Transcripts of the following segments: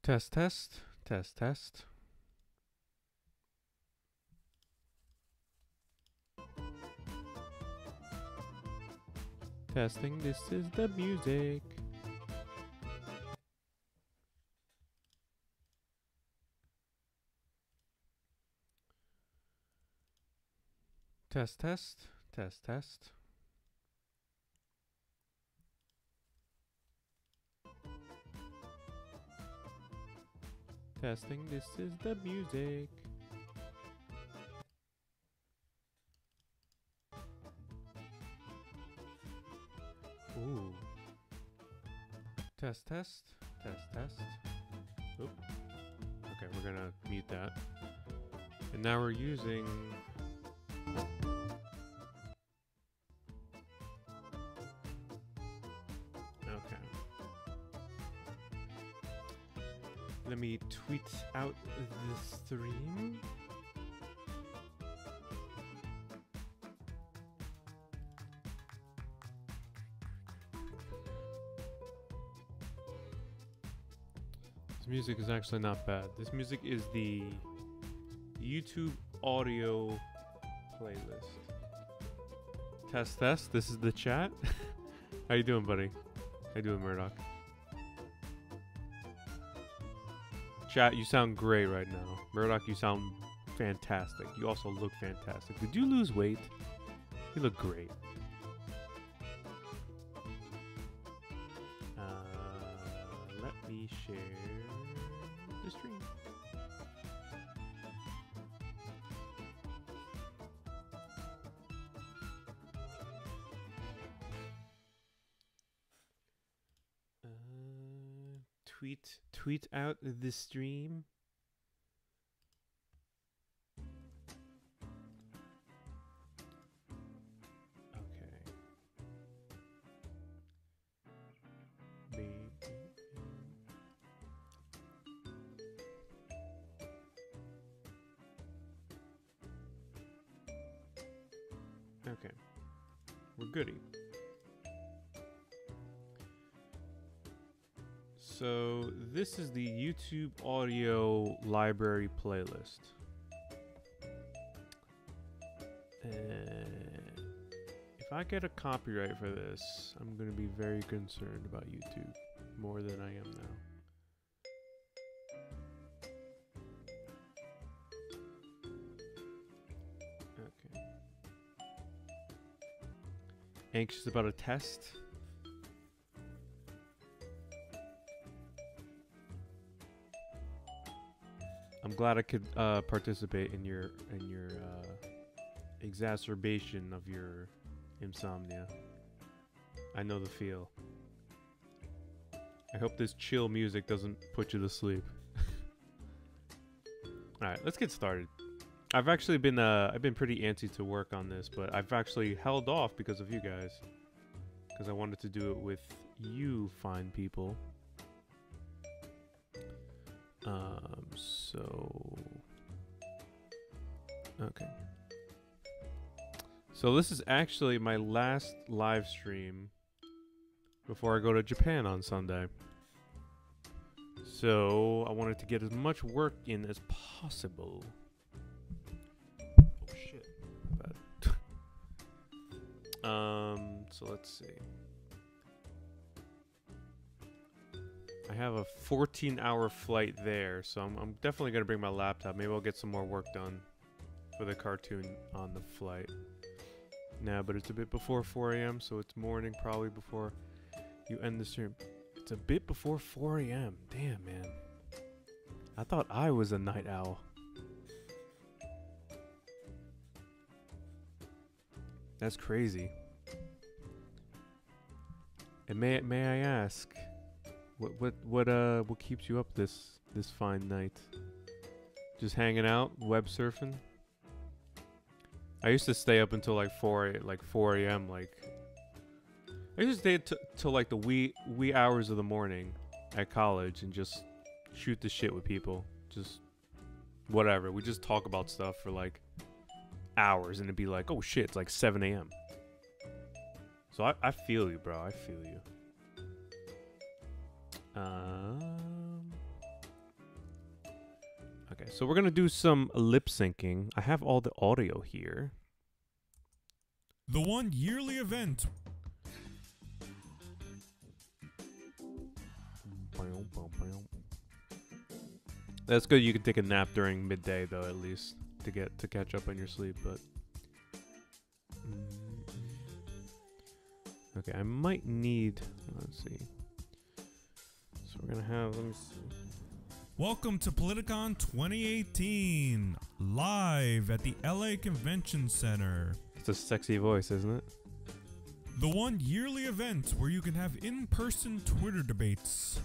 Test, test, test, test. Testing, this is the music. Test, test, test, test. Testing, this is the music. Ooh. Test, test, test, test. Oop. Okay, we're gonna mute that. And now we're using... Okay. Let me tweet out the stream. This music is actually not bad. This music is the YouTube audio playlist. Test, test. This is the chat. How you doing, buddy? How you doing, Murdoch? Chat, you sound great right now. Murdoch, you sound fantastic. You also look fantastic. Did you lose weight? You look great. Let me share the stream. Tweet out the stream. Okay, we're goody. So this is the YouTube audio library playlist. And if I get a copyright for this, I'm going to be very concerned about YouTube, more than I am now. Okay. Anxious about a test? I'm glad I could participate in your exacerbation of your insomnia. I know the feel. I hope this chill music doesn't put you to sleep. All right, let's get started. I've actually been I've been pretty antsy to work on this, but I've actually held off because of you guys, because I wanted to do it with you fine people. So okay. So this is actually my last live stream before I go to Japan on Sunday. So I wanted to get as much work in as possible. Oh shit. Bad. So let's see. I have a 14-hour flight there, so I'm definitely going to bring my laptop. Maybe I'll get some more work done for the cartoon on the flight. Nah, but it's a bit before 4 a.m., so it's morning probably before you end the stream. It's a bit before 4 a.m. Damn, man. I thought I was a night owl. That's crazy. And may I ask... What keeps you up this fine night? Just hanging out, web surfing? I used to stay up until like 4 a.m. Like I used to stay till like the wee hours of the morning at college and just shoot the shit with people. Just whatever. We just talk about stuff for like hours and it'd be like, oh shit, it's like 7 a.m. So I feel you, bro. I feel you. Okay, so we're gonna do some lip syncing. I have all the audio here. The one yearly event. That's good. You can take a nap during midday, though, at least to catch up on your sleep. But okay, I might need. Let's see. So we're gonna have. Let me see. Welcome to Politicon 2018, live at the LA Convention Center. It's a sexy voice, isn't it? The one yearly event where you can have in-person Twitter debates.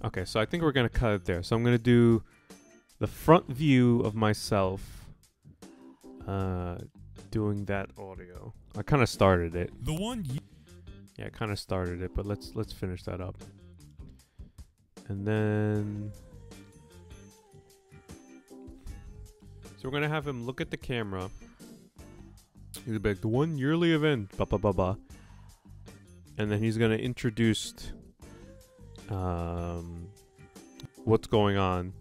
Okay, so I think we're gonna cut it there. So I'm gonna do the front view of myself doing that audio. I kind of started it. The one Yeah, I kind of started it, but let's finish that up. And then so we're gonna have him look at the camera. He's gonna be like, the one yearly event, blah blah blah blah. And then he's gonna introduce what's going on.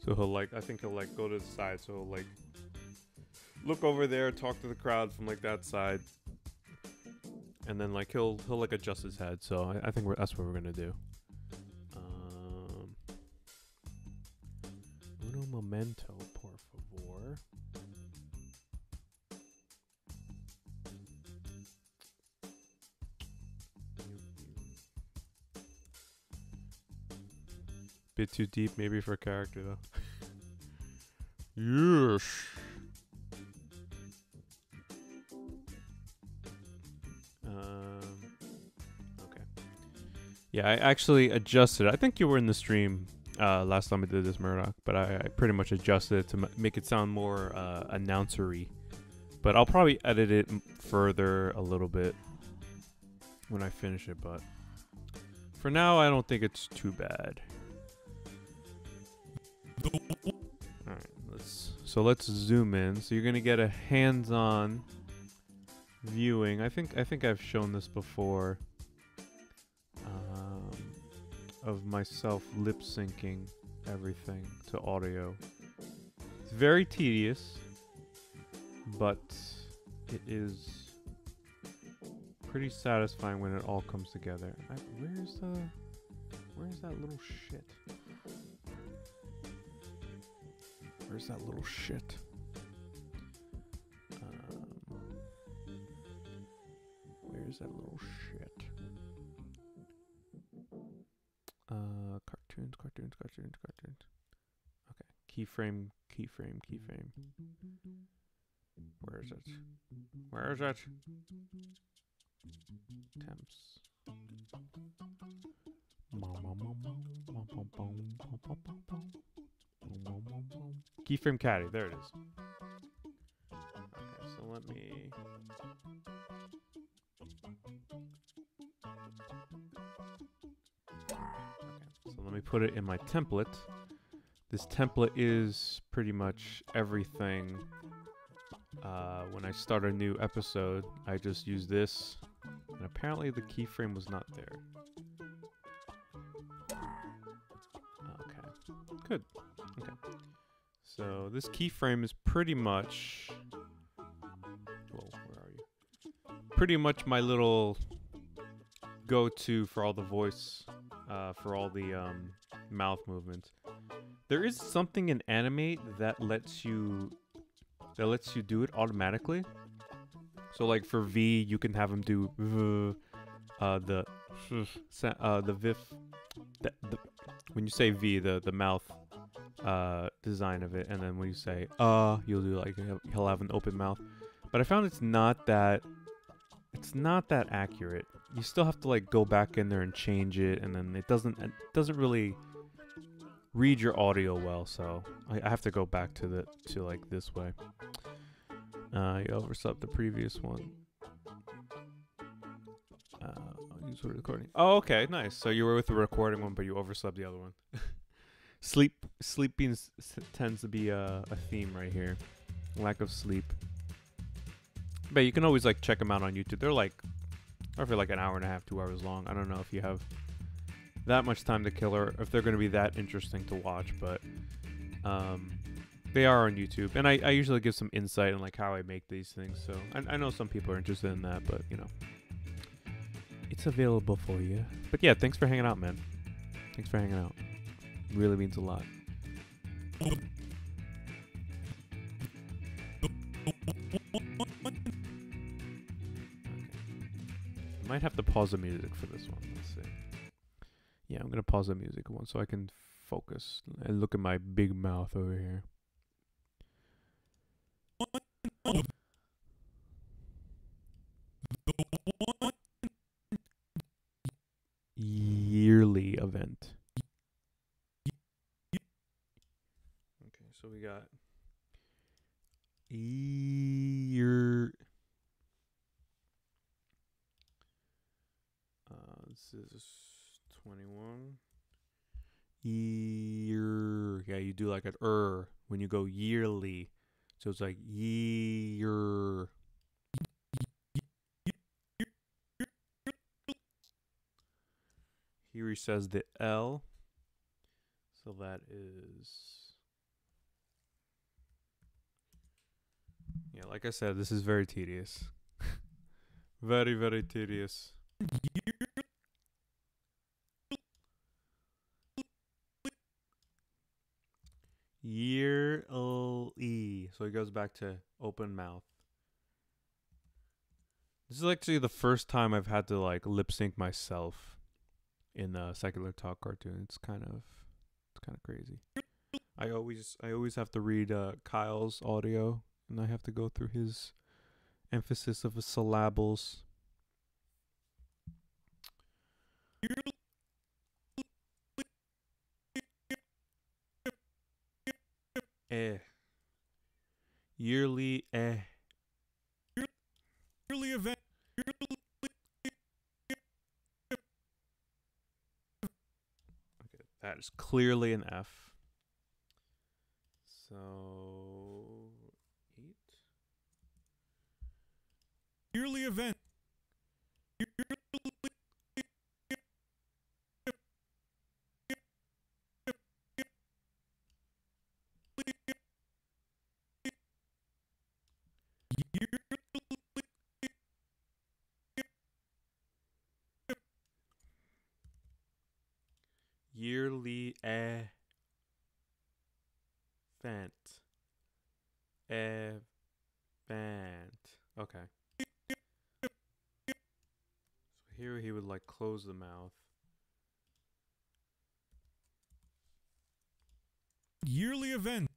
So he'll I think he'll go to the side. So he'll look over there, talk to the crowd from that side, and then he'll adjust his head. So I think that's what we're gonna do. Uno momento, por favor. Bit too deep, maybe for character though. Yes. Okay. Yeah, I actually adjusted it. I think you were in the stream last time I did this, Murdoch, but I pretty much adjusted it to make it sound more announcery. But I'll probably edit it further a little bit when I finish it. But for now, I don't think it's too bad. All right, let's zoom in. So you're gonna get a hands-on viewing. I think I've shown this before. Of myself lip syncing everything to audio. It's very tedious, but it is pretty satisfying when it all comes together. Where's that little shit? Where's that little shit? Where's that little shit? Cartoons. Okay. Keyframe. Where is it? Temps. Keyframe caddy. There it is. Okay, so let me. So let me put it in my template. This template is pretty much everything. When I start a new episode, I just use this, and apparently the keyframe was not there. Okay, good. Okay, so this keyframe is pretty much. Whoa, where are you? Pretty much my little go-to for all the voice. For all the mouth movements. There is something in Animate that lets you do it automatically. So for V, you can have him do the VIF. When you say V, the mouth design of it, and then when you say you'll do he'll have an open mouth. But I found it's not that accurate. You still have to go back in there and change it, and then it doesn't really read your audio well. So I have to go back to this way. You overslept the previous one. Use recording. Oh, okay, nice. So you were with the recording one, but you overslept the other one. Sleeping tends to be a theme right here. Lack of sleep. But you can always check them out on YouTube. They're roughly an hour and a half, 2 hours long. I don't know if you have that much time to kill or if they're going to be that interesting to watch, but They are on YouTube, and I usually give some insight on like how I make these things. So I know some people are interested in that, but you know, it's available for you. But yeah, thanks for hanging out, man. Thanks for hanging out. Really means a lot. I might have to pause the music for this one. Let's see. Yeah, I'm gonna pause the music one so I can focus and look at my big mouth over here. Yearly event. Okay, so we got year. This is 21. Year. Yeah, you do like an when you go yearly. So it's like year. Here he says the L. So that is. Yeah, like I said, this is very tedious. Very, very tedious. Yearly. So he goes back to open mouth. This is actually the first time I've had to like lip sync myself in a Secular Talk cartoon. It's kind of crazy. I always have to read Kyle's audio, and I have to go through his emphasis of the syllables. Yearly Yearly event. Okay, that is clearly an F. So 8. Yearly event. Yearly event. Okay. So here he would like close the mouth. Yearly event.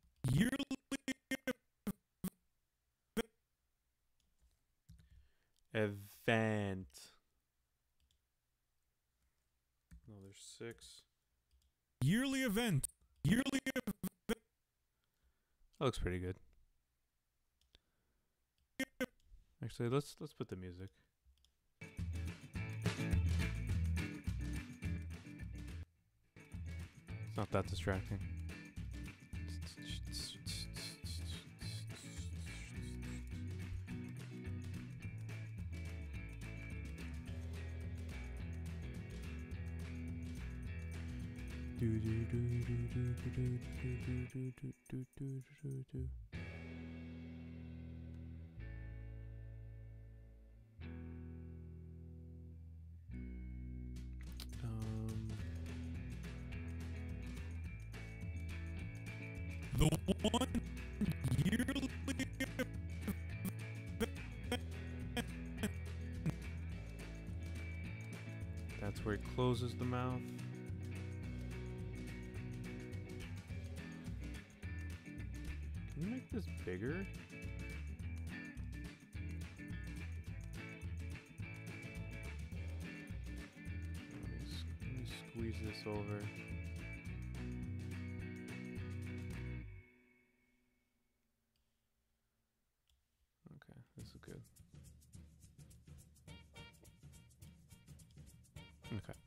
Event. No, there's 6. Yearly event. Yearly event. That looks pretty good. Actually, let's put the music. It's not that distracting. The one yearly That's where he closes the mouth. Can you make this bigger? Let me squeeze this over. Okay, this is good. Okay.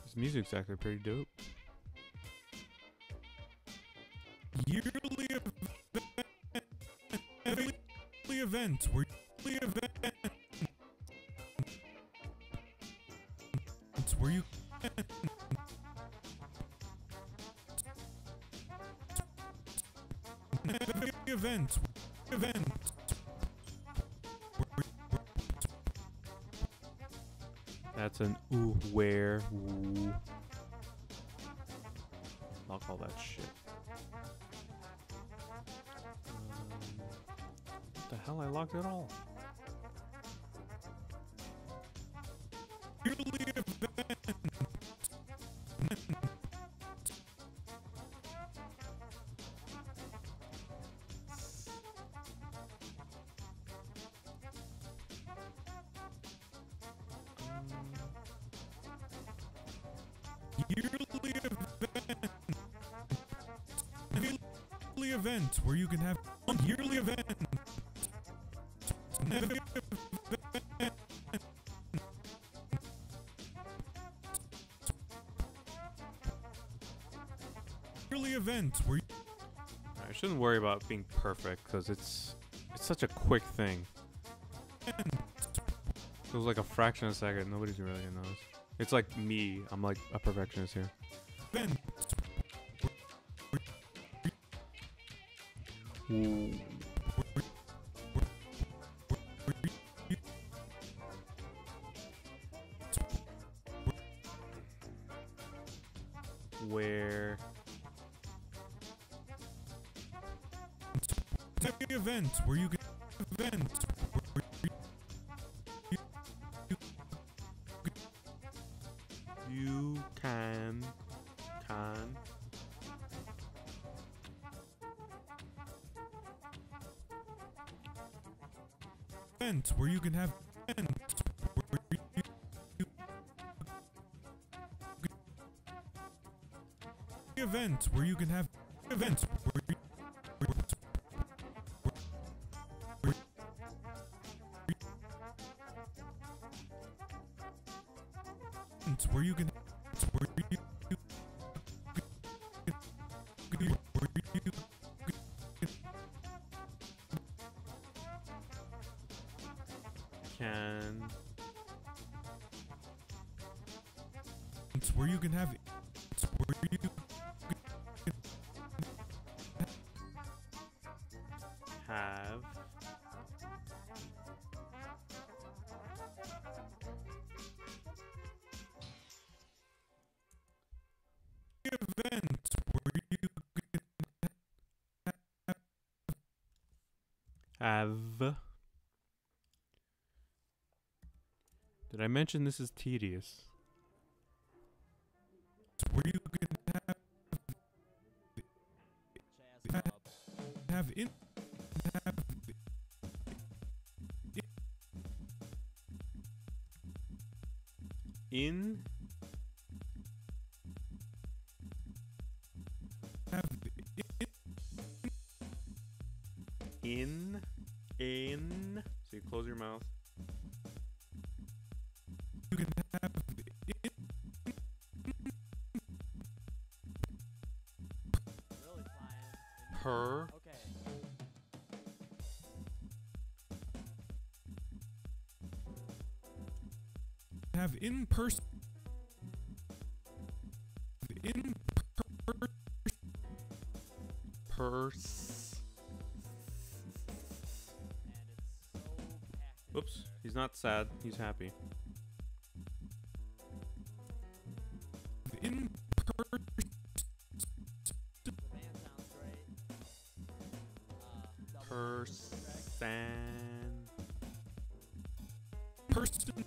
This music's actually pretty dope. yearly event. Where yearly event. where you events That's an ooh, where, ooh. Lock all that shit. What the hell? I locked it all. yearly event. Yearly event where you can have one yearly event. Yearly event where I shouldn't worry about being perfect because it's such a quick thing. It was like a fraction of a second. Nobody's really gonna notice. It's like me. I'm like a perfectionist here. event Ooh. Where event where you can event you can event where you can have event where you can have event where you can where you can where you can have where you have event where you have. Did I mention this is tedious? where you can have in have In have in so you close your mouth. you can have Per have in person purse. Oops, he's not sad, he's happy. in person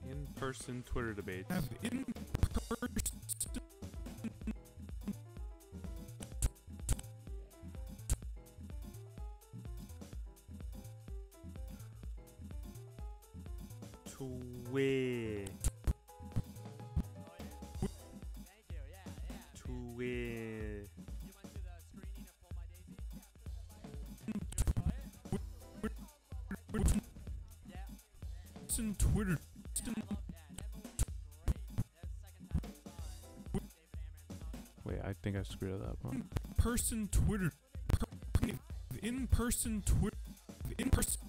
In-person Twitter debates. have in person Twi. Twi. Twitter Wait, I think I screwed it up, huh? person Twitter in-person Twitter, in-person.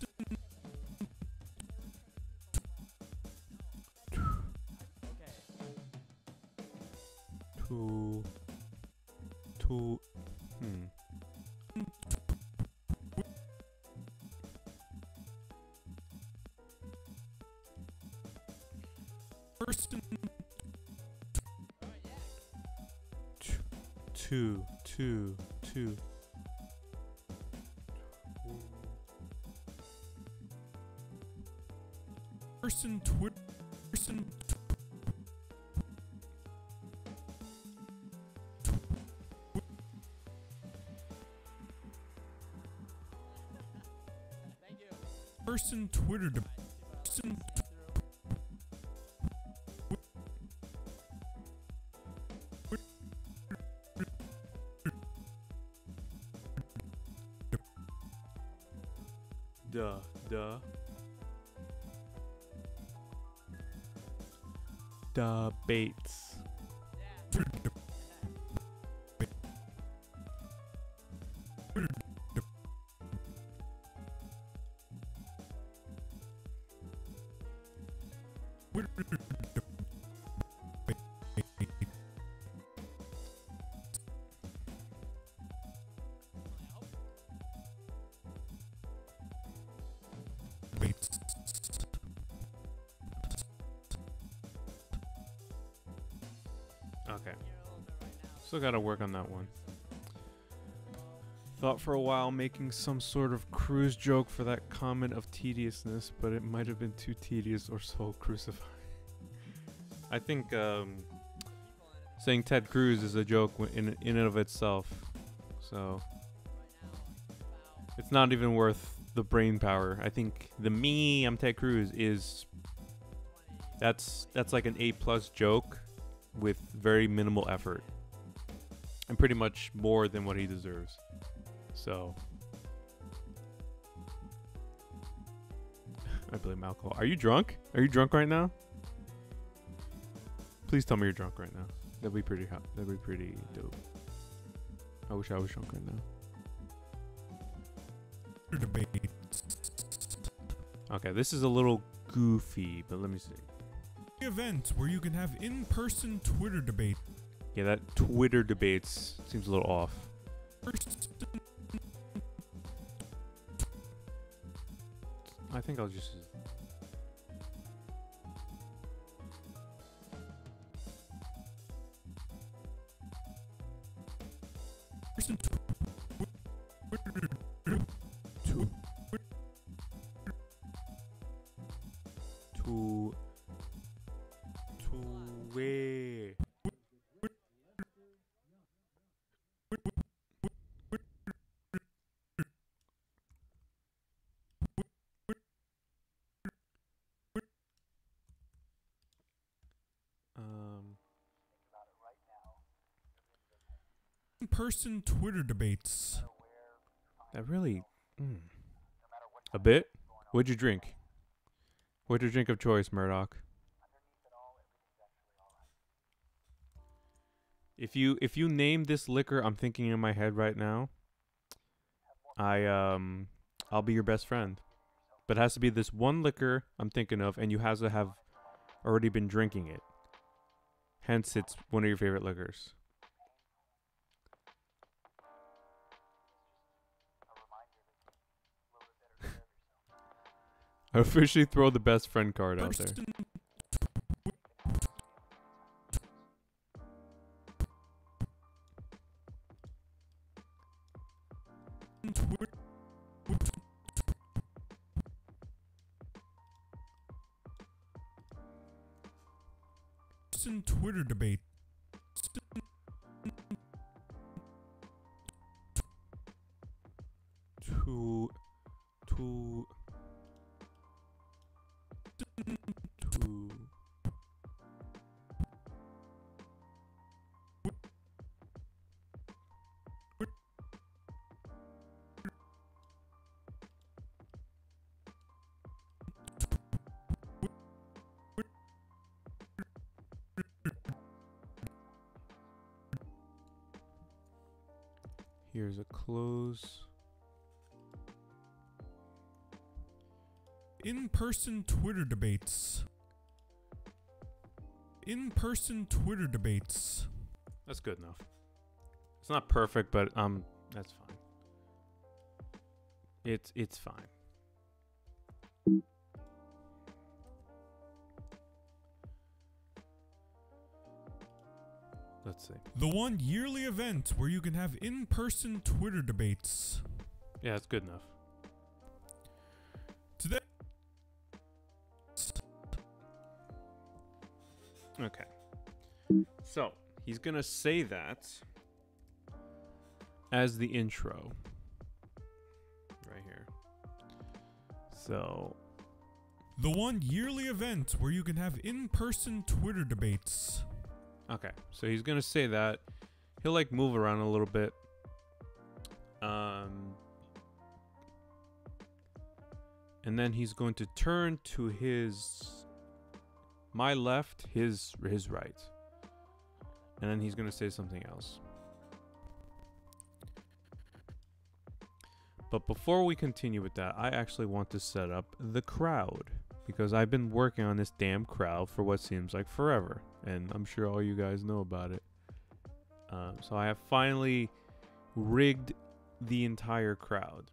Person. Two. Person Twitter. Person. Person Twitter. Person. Debates. Okay. Still gotta work on that one. Thought for a while making some sort of cruise joke for that comment of tediousness, but it might have been too tedious or soul crucifying. I think saying Ted Cruz is a joke in and of itself, so it's not even worth the brain power. I think the me, I'm Ted Cruz is that's like an A+ joke with very minimal effort and pretty much more than what he deserves. So I blame alcohol. Are you drunk? Are you drunk right now? Please tell me you're drunk right now. That'd be pretty hot. That'd be pretty dope. I wish I was drunk right now. Okay, this is a little goofy, but let me see. Event where you can have in-person Twitter debate. Yeah, that Twitter debates seems a little off. I think I'll just... way. In-person Twitter debates. That really... A bit? What'd you drink? What's your drink of choice, Murdoch? If you name this liquor I'm thinking in my head right now, I'll be your best friend. But it has to be this one liquor I'm thinking of, and you have to have already been drinking it. Hence, it's one of your favorite liquors. I officially throw the best friend card out there. Twitter debate. Two. Here's a close. in-person Twitter debates. In-person Twitter debates. That's good enough. It's not perfect, but that's fine. It's fine. Let's see. The one yearly event where you can have in-person Twitter debates. Yeah, it's good enough. Today. Okay. So, he's gonna say that as the intro. Right here. So. The one yearly event where you can have in-person Twitter debates. Okay, so he's gonna say that. He'll like move around a little bit. And then he's going to turn to my left, his right. And then he's gonna say something else. But before we continue with that, I actually want to set up the crowd. Because I've been working on this damn crowd for what seems like forever. And I'm sure all you guys know about it. So I have finally rigged the entire crowd.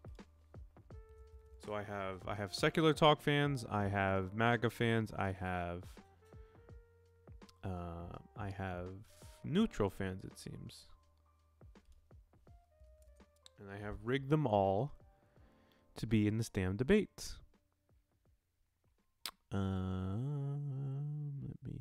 So I have Secular Talk fans, I have MAGA fans, I have neutral fans, it seems. And I have rigged them all to be in this damn debate. Let me see.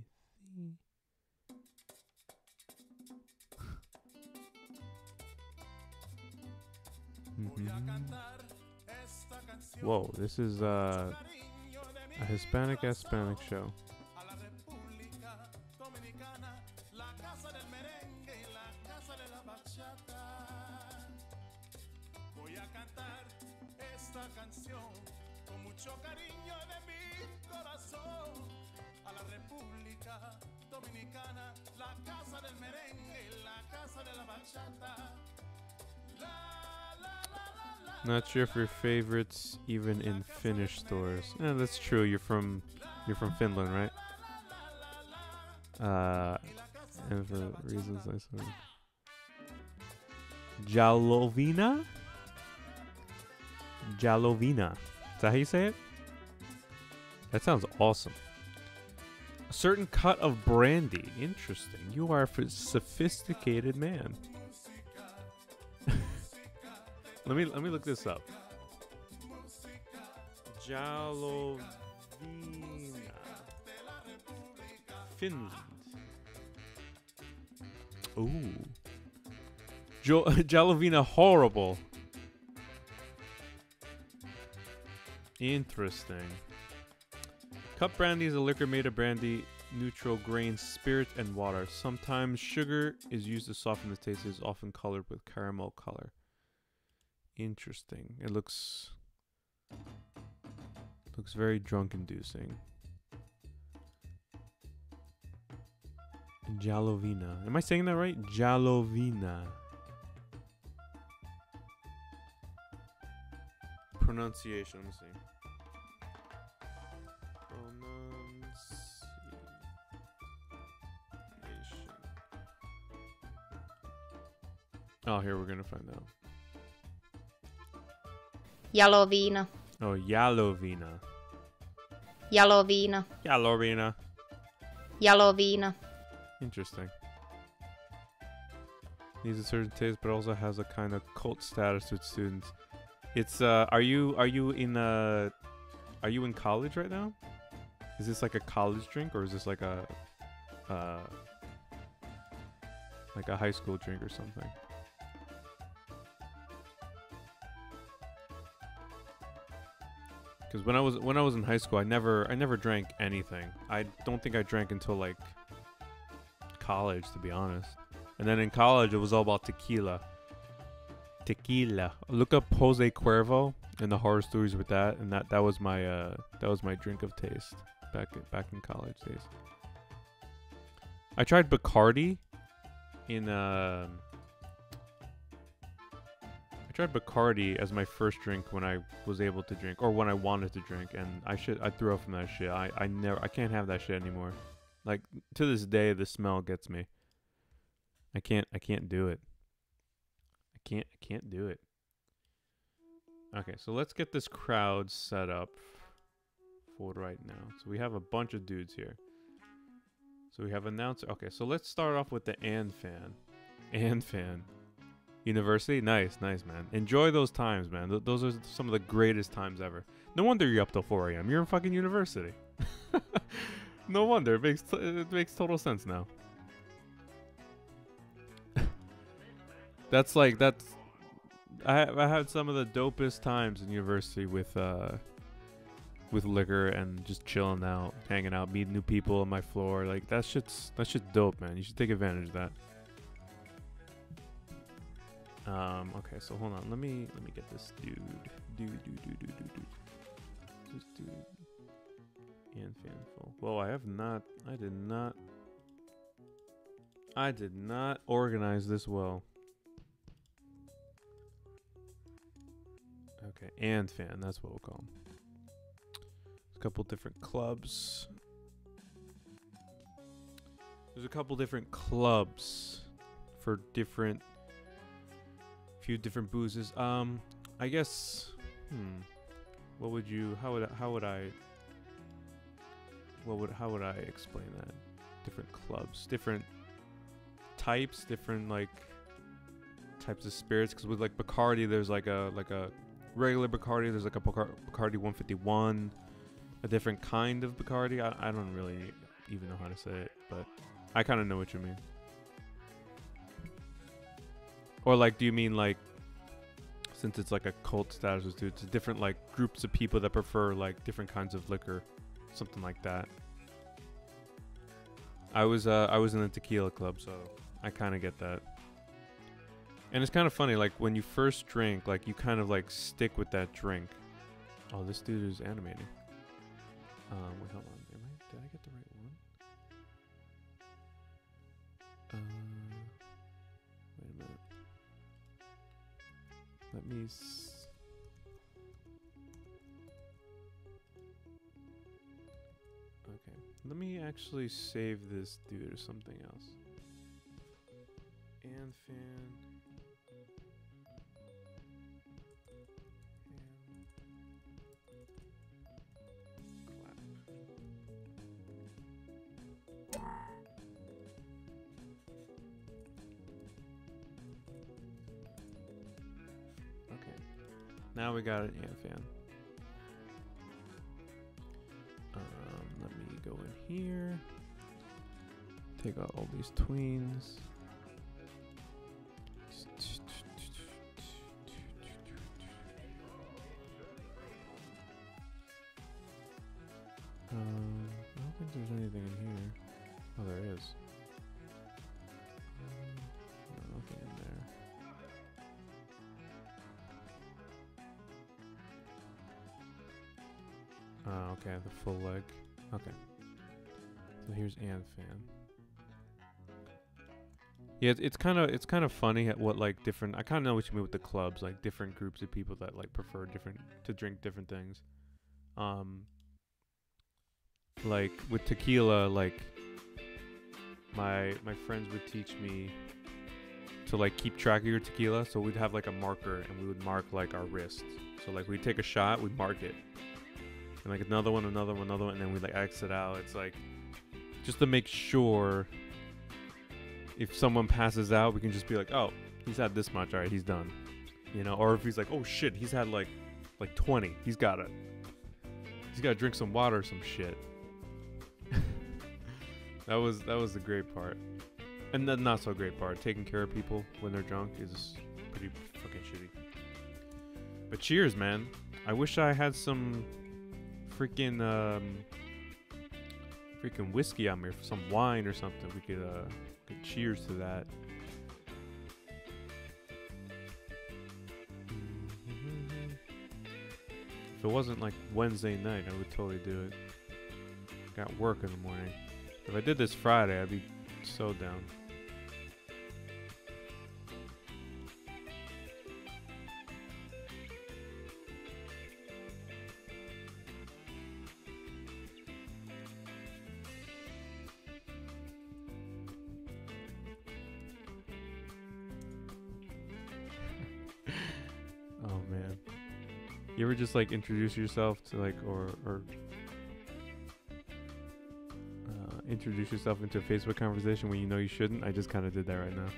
Whoa, this is a Hispanic show. Not sure if your favorites even in Finnish stores. Yeah, that's true. You're from Finland, right? And for reasons I said. Jalovina? Jalovina. Is that how you say it? That sounds awesome. A certain cut of brandy. Interesting. You are a sophisticated man. Let me look this up. Jalovina. Finland. Ooh. Jalovina horrible. Interesting. Cup brandy is a liquor made of brandy, neutral grain, spirit, and water. Sometimes sugar is used to soften the taste. It is often colored with caramel color. Interesting. It looks very drunk-inducing. Jalovina. Am I saying that right? Jalovina. Pronunciation. Let me see. Oh, here we're gonna find out. Jalovina. Oh, Jalovina. Jalovina. Jalovina. Jalovina. Interesting. Needs a certain taste, but also has a kind of cult status with students. It's are you in college right now? Is this like a college drink, or is this like a high school drink or something? Because when I was in high school, I never drank anything. I don't think I drank until like college, to be honest. And then in college, it was all about tequila. Tequila. Look up Jose Cuervo and the horror stories with that, and that was my drink of taste back in college days. I tried Bacardi tried Bacardi as my first drink when I was able to drink, or when I wanted to drink, and I threw up from that shit. I can't have that shit anymore. Like, to this day, the smell gets me. I can't do it. I can't do it. Okay, so let's get this crowd set up for right now. So we have a bunch of dudes here. So we have announcer. Okay, so let's start off with the and fan. And fan. University? Nice, man. Enjoy those times, man. Those are some of the greatest times ever. No wonder you're up till 4 a.m. You're in fucking university. No wonder. It makes total sense now. I had some of the dopest times in university with liquor and just chilling out, hanging out, meeting new people on my floor. Like, that shit's dope, man. You should take advantage of that. Okay, so hold on. Let me get this dude. This dude. And fanful. Whoa, I did not organize this well. Okay, and fan, that's what we'll call them. A couple different clubs. There's a couple different clubs for few different boozes. I guess, how would I explain that? Different clubs, different types, different like types of spirits. Because with like Bacardi, there's like a regular Bacardi. There's like a Bacardi 151, a different kind of Bacardi. I don't really even know how to say it, but I kind of know what you mean. Or like, do you mean like, since it's like a cult status, dude, it's different like groups of people that prefer like different kinds of liquor, something like that. I was in a tequila club, so I kind of get that. And it's kind of funny, like when you first drink, like you kind of like stick with that drink. Oh, this dude is animating. Wait, hold on. Did I get the right one? Wait a minute. Let me okay. Let me actually save this dude or something else. And fan. Now we got an and fan. Let me go in here. Take out all these tweens. I don't think there's anything in here. Oh, there is. No, nothing in there. Okay, the full leg. Okay. So here's and fan. Yeah, it's kind of funny at what like different. I kind of know what you mean with the clubs, like different groups of people that like prefer to drink different things. Like with tequila, like my friends would teach me to like keep track of your tequila. So we'd have like a marker and we would mark like our wrists. So like we'd take a shot, we'd mark it. And like another one, and then we like exit out. It's like just to make sure if someone passes out, we can just be like, oh, he's had this much, all right, he's done. You know, or if he's like, oh shit, he's had like 20, he's got to drink some water or some shit. that was the great part. And the not so great part, taking care of people when they're drunk is pretty fucking shitty. But cheers, man. I wish I had some freaking whiskey on me, or some wine or something. We could cheers to that. If it wasn't like Wednesday night, I would totally do it. Got work in the morning. If I did this Friday, I'd be so down. You ever just like introduce yourself to like or introduce yourself into a Facebook conversation when you know you shouldn't? I just kind of did that right now.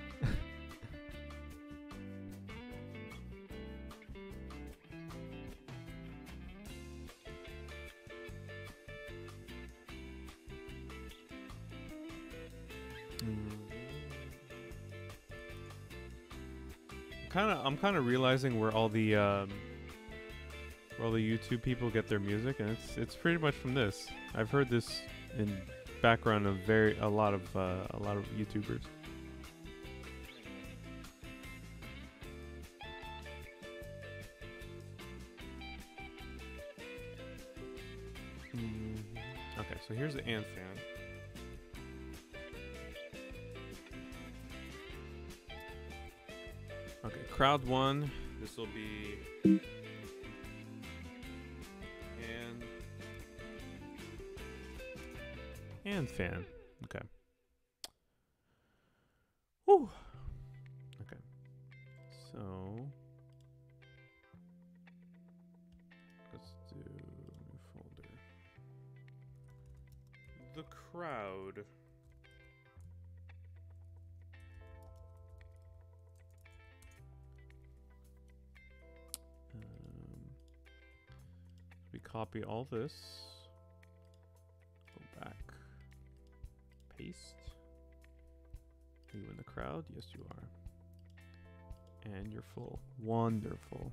I'm kind of realizing where all the YouTube people get their music, and it's pretty much from this. I've heard this in background of a lot of YouTubers. Okay, so here's the Ant fan. Okay, crowd 1. This will be and fan. Okay. Whew. Okay. So let's do new folder. The crowd. We copy all this. Go back. Paste. Are you in the crowd? Yes, you are. And you're full. Wonderful.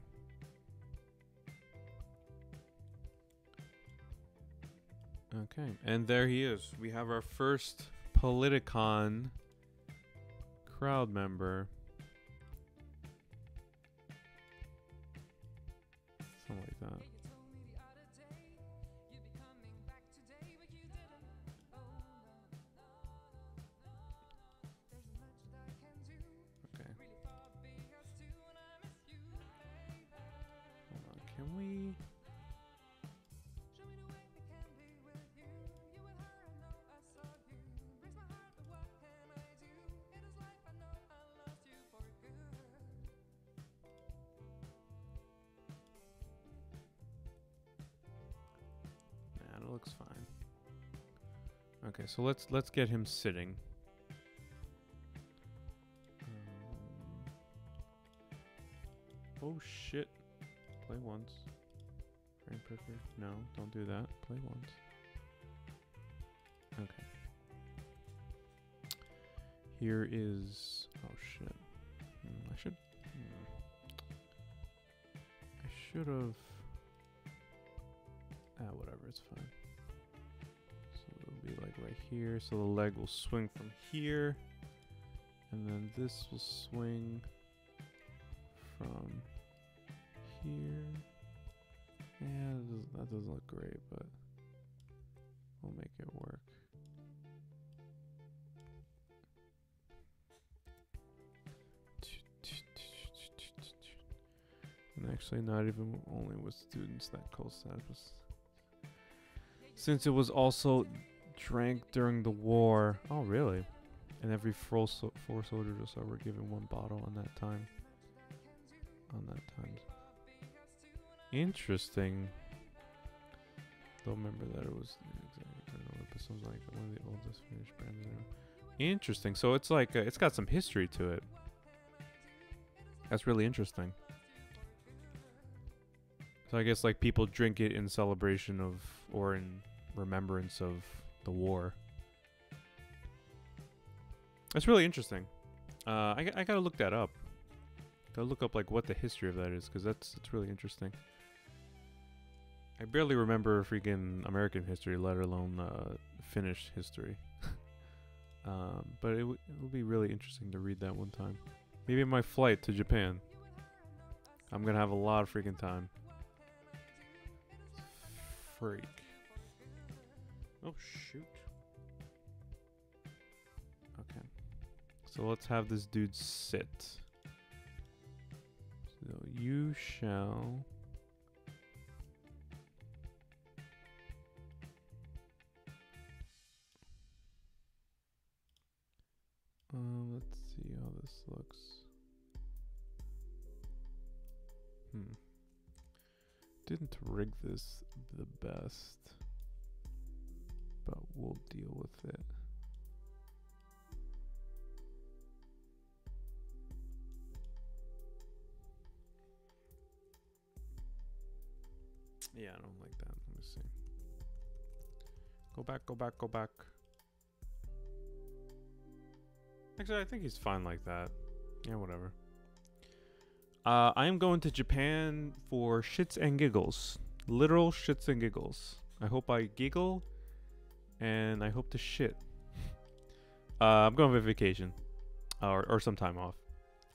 Okay, and there he is. We have our first Politicon crowd member. Something like that. Can we? Nah, it looks fine. Okay, so let's get him sitting. Oh shit. Play once. Frame picker. No, don't do that. Play once. Okay. Here is... Oh shit. I should... I should have... whatever, it's fine. So it'll be like right here. So the leg will swing from here. And then this will swing from here. Yeah, that doesn't look great, but we'll make it work. And actually not even only with students that COSAT was, since it was also drank during the war. Oh really? And every four soldiers or so were given one bottle on that time. Interesting. Don't remember that it was but something like one of the oldest Finnish brands. Interesting. So it's like it's got some history to it. That's really interesting. So I guess like people drink it in celebration of or in remembrance of the war. That's really interesting. I gotta look that up. Gotta look up like what the history of that is, because that's really interesting. I barely remember freaking American history, let alone Finnish history. But it will be really interesting to read that one time. Maybe my flight to Japan. I'm gonna have a lot of freaking time. Freak. Oh shoot. Okay. So let's have this dude sit. So you shall... let's see how this looks. didn't rig this the best, but we'll deal with it. Yeah, I don't like that. Let me see. Go back, go back, go back. Actually, I think he's fine like that. Yeah, whatever. I am going to Japan for shits and giggles. Literal shits and giggles. I hope I giggle, and I hope to shit. I'm going on vacation, or some time off.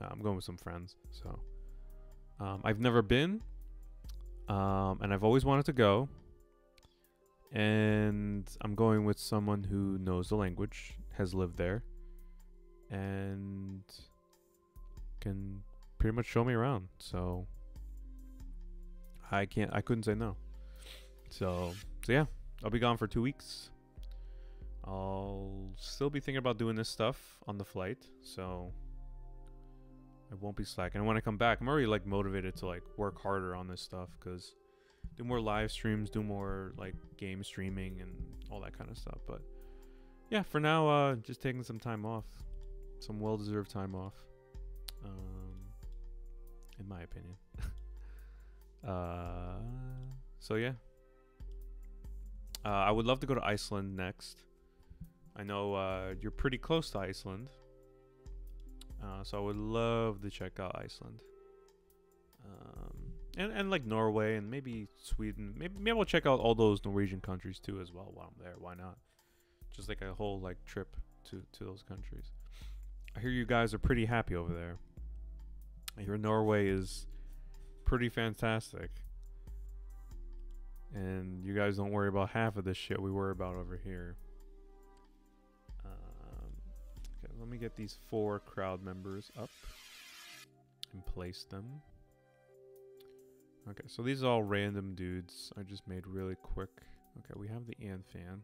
I'm going with some friends, so I've never been, and I've always wanted to go. And I'm going with someone who knows the language, has lived there, and can pretty much show me around. So I couldn't say no. So yeah, I'll be gone for 2 weeks. I'll still be thinking about doing this stuff on the flight, so I won't be slacking. And when I come back, I'm already like motivated to like work harder on this stuff, because do more live streams, do more like game streaming and all that kind of stuff. But yeah, for now, just taking some time off, some well-deserved time off, in my opinion. So yeah, I would love to go to Iceland next. I know you're pretty close to Iceland, so I would love to check out Iceland. And like Norway and maybe Sweden. Maybe I'll check out all those Norwegian countries too as well while I'm there. Why not? Just like a whole like trip to those countries. I hear you guys are pretty happy over there. I hear Norway is pretty fantastic. And you guys don't worry about half of the shit we worry about over here. Okay, let me get these 4 crowd members up and place them. Okay, so these are all random dudes I just made really quick. Okay, we have the Ant fan.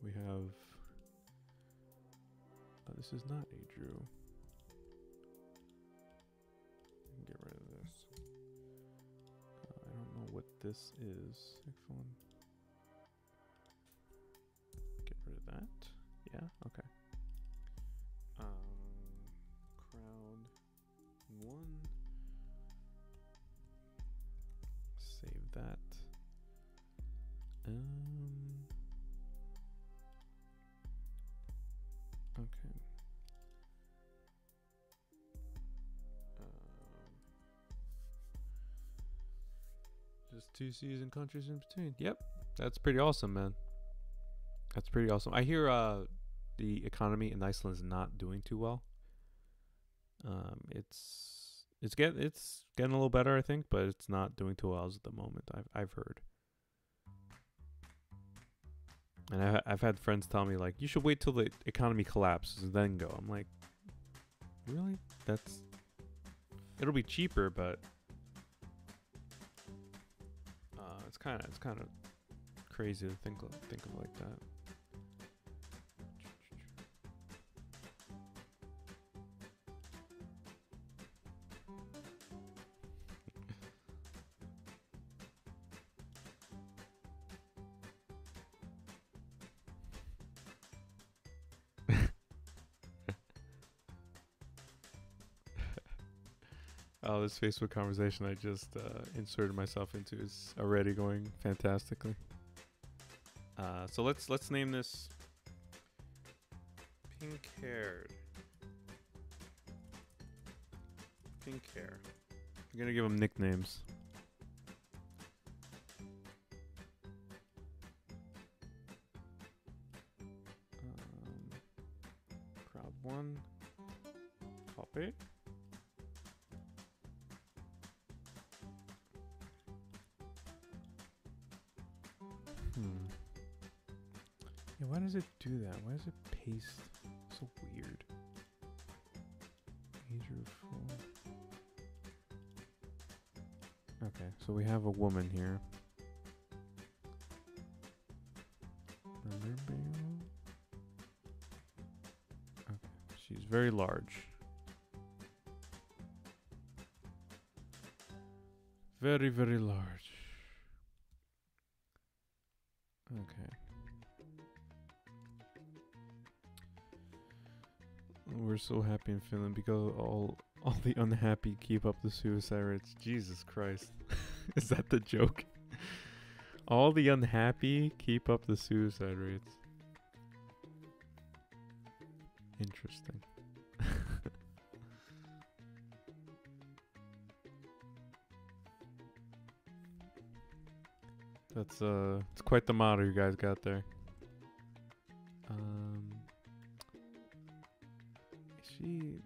We have... Oh, this is not a Drew. Get rid of this. I don't know what this is. Get rid of that. Yeah, okay. Crowd 1. Save that. Okay. Just 2 season countries in between. Yep, that's pretty awesome, man. That's pretty awesome. I hear the economy in Iceland is not doing too well. It's getting a little better, I think, but it's not doing too well at the moment. I've heard. And I've had friends tell me, like, you should wait till the economy collapses and then go. I'm like, really? It'll be cheaper, but it's kind of crazy to think of like that. Oh, this Facebook conversation I just inserted myself into is already going fantastically. So let's name this Pink Haired. Pink Hair. I'm gonna give them nicknames. Crowd 1. Copy. Yeah, why does it do that? Why does it paste? So weird. Major full. Okay, so we have a woman here. Okay, she's very large. Very, very large. Okay. We're so happy in Finland because all the unhappy keep up the suicide rates. Jesus Christ. Is that the joke? All the unhappy keep up the suicide rates. Interesting. It's quite the motto you guys got there.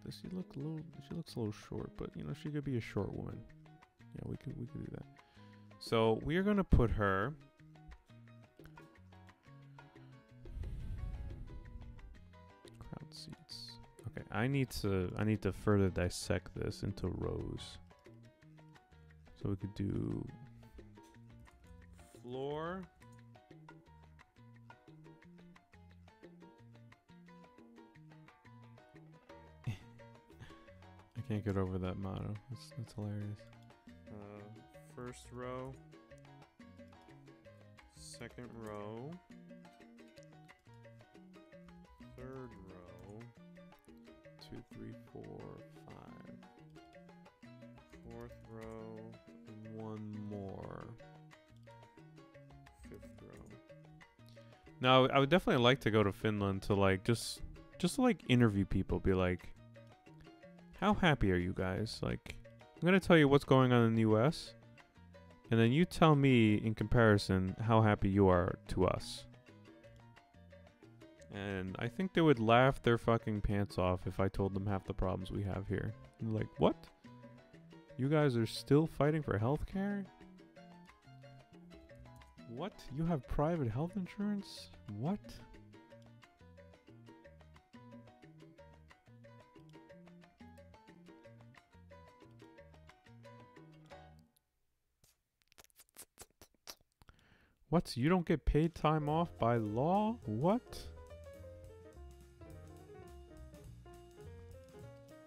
Does she look a little? She looks a little short, but you know she could be a short woman. Yeah, we could do that. So we are gonna put her. Crowd seats. Okay, I need to further dissect this into rows. So we could do floor. I can't get over that motto. That's hilarious. First row. Second row. Third row. 2, 3, 4, 5. Fourth row. And one more. Fifth row. Now, I would definitely like to go to Finland to like just to like interview people. Be like, how happy are you guys? Like, I'm gonna tell you what's going on in the US, and then you tell me in comparison how happy you are to us. And I think they would laugh their fucking pants off if I told them half the problems we have here. And like, what? You guys are still fighting for healthcare? What? You have private health insurance? What? What? You don't get paid time off by law? What?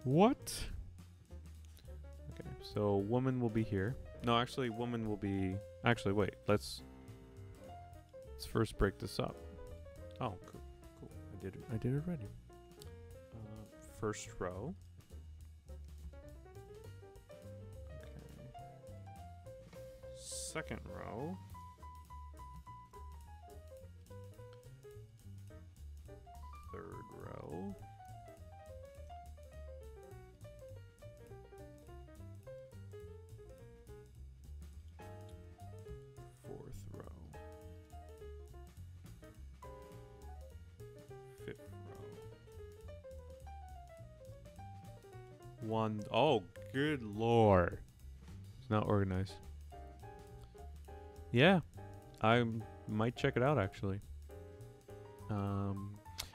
What? Okay, so woman will be here. No, actually, woman will be... Actually, wait. Let's first break this up. Oh, cool. Cool. I did it already. First row. Okay. Second row. Third row. Fourth row. Fifth row. One. Oh, good lord. It's not organized. Yeah. I might check it out actually.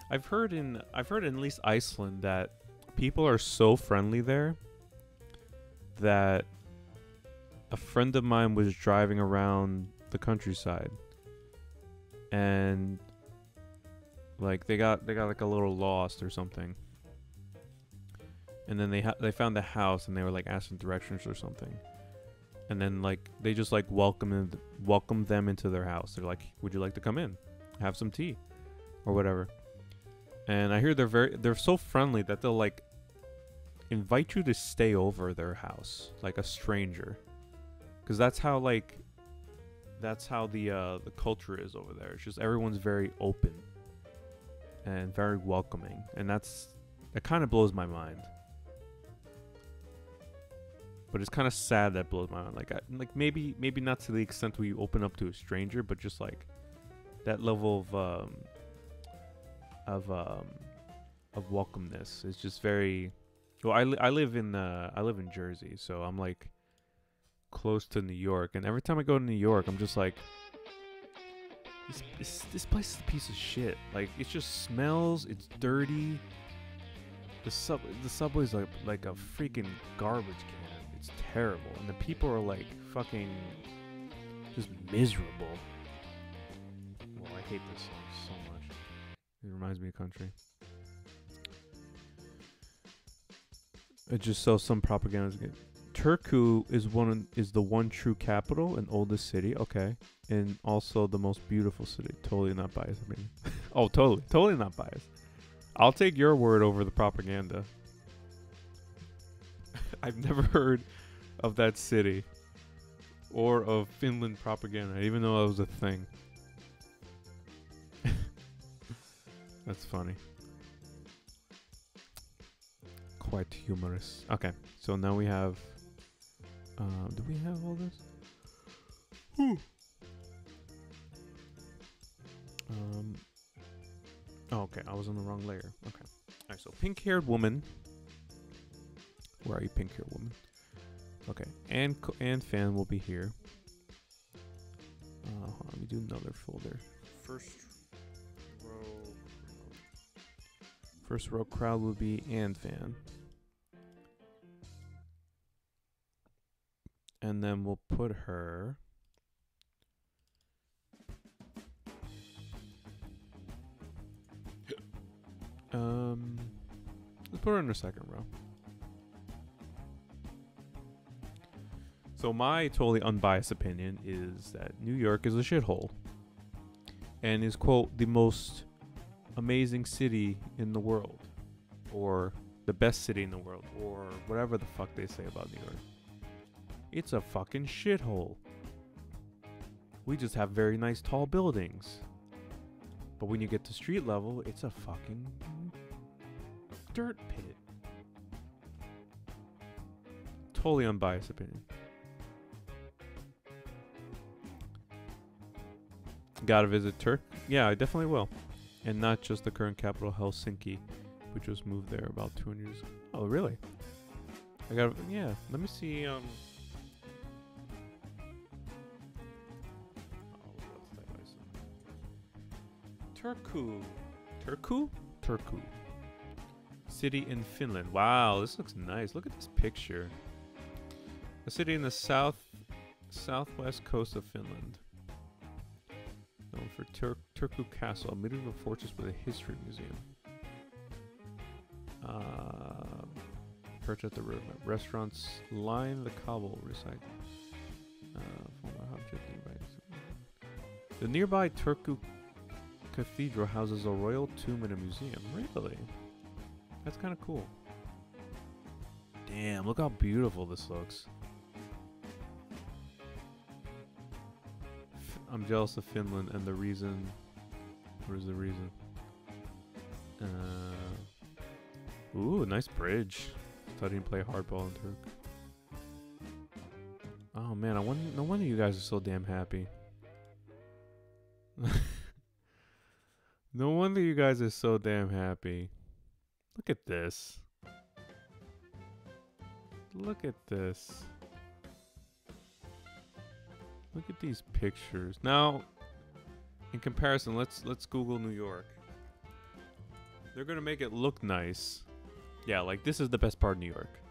I've heard in at least Iceland that people are so friendly there that a friend of mine was driving around the countryside and like they got like a little lost or something, and then they found the house and they were like asking directions or something, and then like they just like welcomed them into their house. They're like, would you like to come in, have some tea or whatever? And I hear they're so friendly that they'll like invite you to stay over their house like a stranger, because that's how the culture is over there. It's just everyone's very open and very welcoming, and it kind of blows my mind. But it's kind of sad that blows my mind. Like maybe not to the extent where you open up to a stranger, but just like that level of welcomeness is just very. Well, I live in Jersey, so I'm like close to New York, and every time I go to New York, I'm just like, this place is a piece of shit. Like, it just smells. It's dirty. The subway's like a freaking garbage can. It's terrible, and the people are like fucking just miserable. Well, I hate this song so much. It reminds me of country. It's just so some propagandas get Turku is the one true capital and oldest city. Okay, and also the most beautiful city. Totally not biased. I mean, oh, totally not biased. I'll take your word over the propaganda. I've never heard of that city or of Finland propaganda, even though that was a thing. That's funny. Quite humorous. Okay, so now we have. Do we have all this? Whew. Oh, okay, I was on the wrong layer. Okay. Alright, so pink-haired woman. Where are you, pink-haired woman? Okay, and fan will be here. Hold on, let me do another folder. First row crowd will be and fan. And then we'll put her. Let's put her in the second row. So my totally unbiased opinion is that New York is a shithole. And is, quote, the most amazing city in the world. Or the best city in the world. Or whatever the fuck they say about New York. It's a fucking shithole. We just have very nice tall buildings. But when you get to street level, it's a fucking dirt pit. Totally unbiased opinion. Gotta visit Turk? Yeah, I definitely will. And not just the current capital, Helsinki, which was moved there about 200 years ago. Oh, really? I gotta, yeah, let me see, Turku. Turku? Turku. City in Finland. Wow, this looks nice. Look at this picture. A city in the southwest coast of Finland. Known for Turku Castle, a medieval fortress with a history museum. Perch at the river. Restaurants line the cobble recite. The nearby Turku Cathedral houses a royal tomb and a museum. Really? That's kind of cool. Damn, look how beautiful this looks. I'm jealous of Finland, and the reason... What is the reason? Ooh, nice bridge. Thought I didn't play hardball in Turk. Oh man, no wonder you guys are so damn happy. No wonder you guys are so damn happy. Look at this. Look at this. Look at these pictures. Now, in comparison, let's Google New York. They're gonna make it look nice. Yeah, like this is the best part of New York.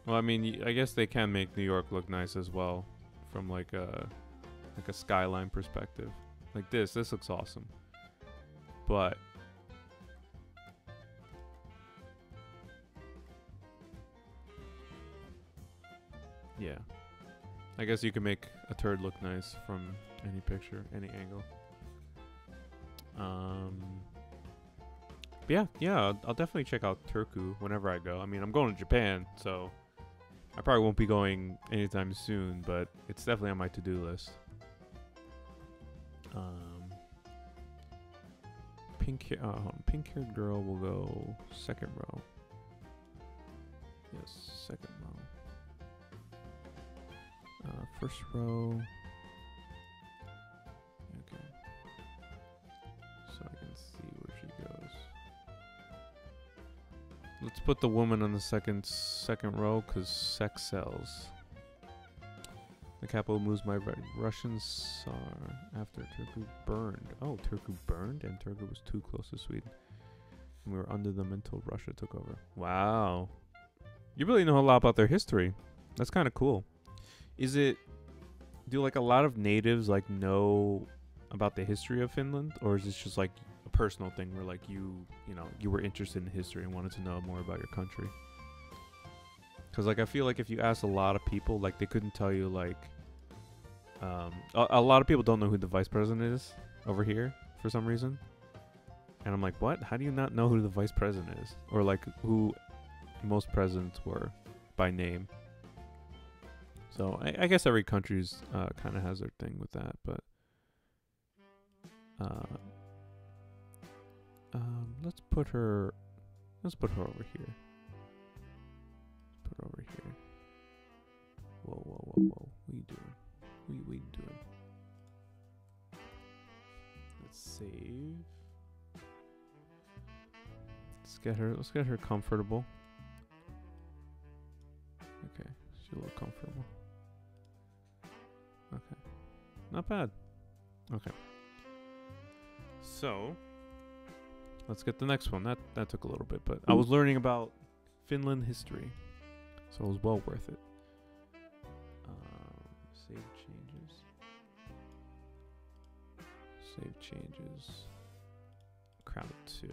Well, I mean, I guess they can make New York look nice as well, from like a skyline perspective. Like this looks awesome. But yeah, I guess you can make a turd look nice from any picture, any angle. But yeah, I'll definitely check out Turku whenever I go. I mean, I'm going to Japan, so I probably won't be going anytime soon, but it's definitely on my to-do list. Pink-haired girl will go second row. Yes, second row. First row. Okay. So I can see where she goes. Let's put the woman on the second row, because sex sells. The capital moves my Russian Tsar after Turku burned. Oh, Turku burned, and Turku was too close to Sweden. And we were under them until Russia took over. Wow. You really know a lot about their history. That's kind of cool. Do like a lot of natives like know about the history of Finland? Or is this just like a personal thing where like you know, you were interested in history and wanted to know more about your country. Because like I feel like if you ask a lot of people, like they couldn't tell you like a lot of people don't know who the vice president is over here for some reason. And I'm like, what? How do you not know who the vice president is? Or like who most presidents were by name? So I guess every country's kind of has their thing with that, but let's put her over here. Put her over here. Whoa. What are you doing? What are you doing? Let's save. Let's get her comfortable. Okay, she's a little comfortable. Okay. Not bad. Okay. So let's get the next one. That took a little bit, but I was learning about Finland history, so it was well worth it. Save changes. Save changes. Crowd 2.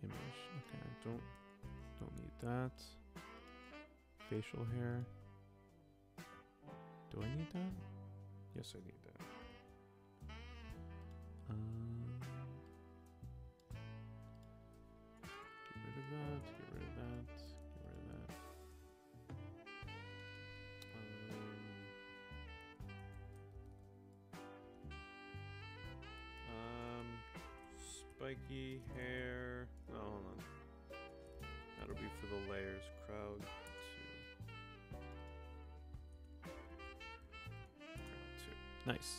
Image. Okay, don't need that. Facial hair. Do I need that? Yes, I need that. Get rid of that. Get rid of that. Get rid of that. Spiky hair. Oh, hold on. That'll be for the layers. Crowd 2. Crowd 2. Nice.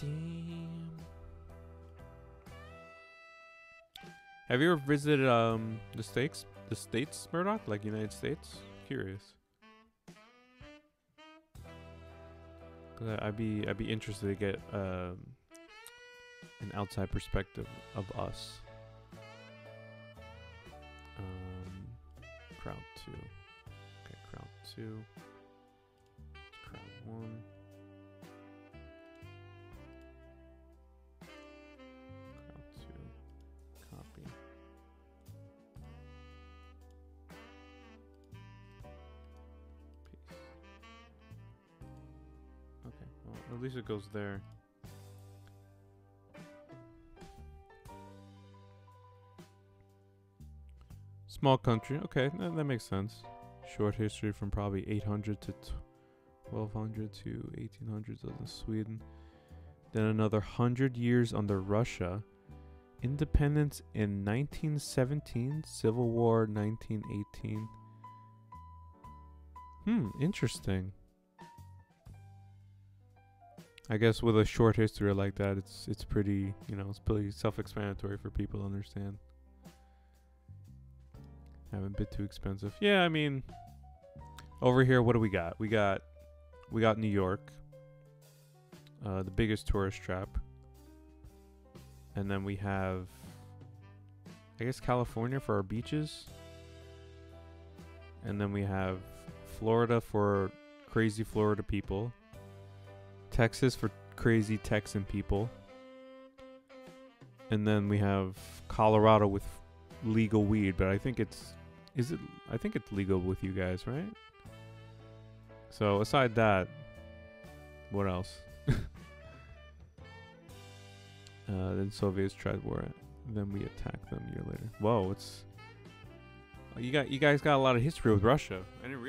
Damn. Have you ever visited the States? The States, Murdoch? Like United States? Curious. Cause I'd be interested to get an outside perspective of us. Crowd 2. Okay, crowd 2. Crowd 1. Crowd 2. Copy. Paste. Okay, well, at least it goes there. Small country. Okay, that makes sense. Short history from probably 800 to 1200 to 1800s of Sweden. Then another 100 years under Russia. Independence in 1917. Civil War 1918. Interesting. I guess with a short history like that, it's pretty, it's pretty self-explanatory for people to understand. Haven't been too expensive. Yeah, I mean, over here, what do we got? We got New York, the biggest tourist trap, and then we have, I guess, California for our beaches, and then we have Florida for crazy Florida people, Texas for crazy Texan people, and then we have Colorado with legal weed, but I think it's legal with you guys, right? So aside that, what else? Then Soviets tried war, then we attacked them a year later. Whoa, you guys got a lot of history with Russia. I didn't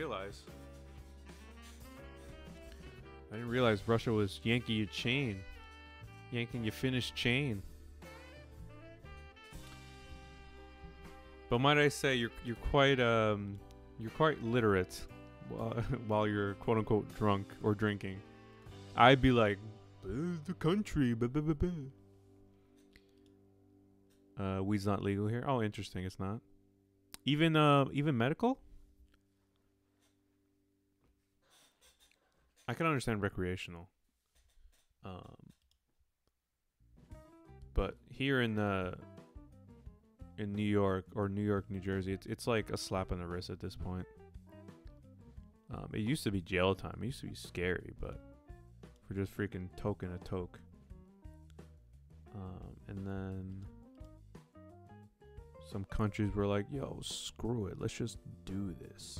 realize Russia was yanking your chain, yanking your Finnish chain. But might I say you're quite literate while you're quote unquote drunk or drinking. I'd be like, "This is the country." Blah, blah, blah, blah. Weed's not legal here. Oh, interesting. It's not. Even medical. I can understand recreational. But here in New York or New York, New Jersey, it's like a slap on the wrist at this point. It used to be jail time. It used to be scary, but for just freaking token a toke. And then some countries were like, yo, screw it. Let's just do this.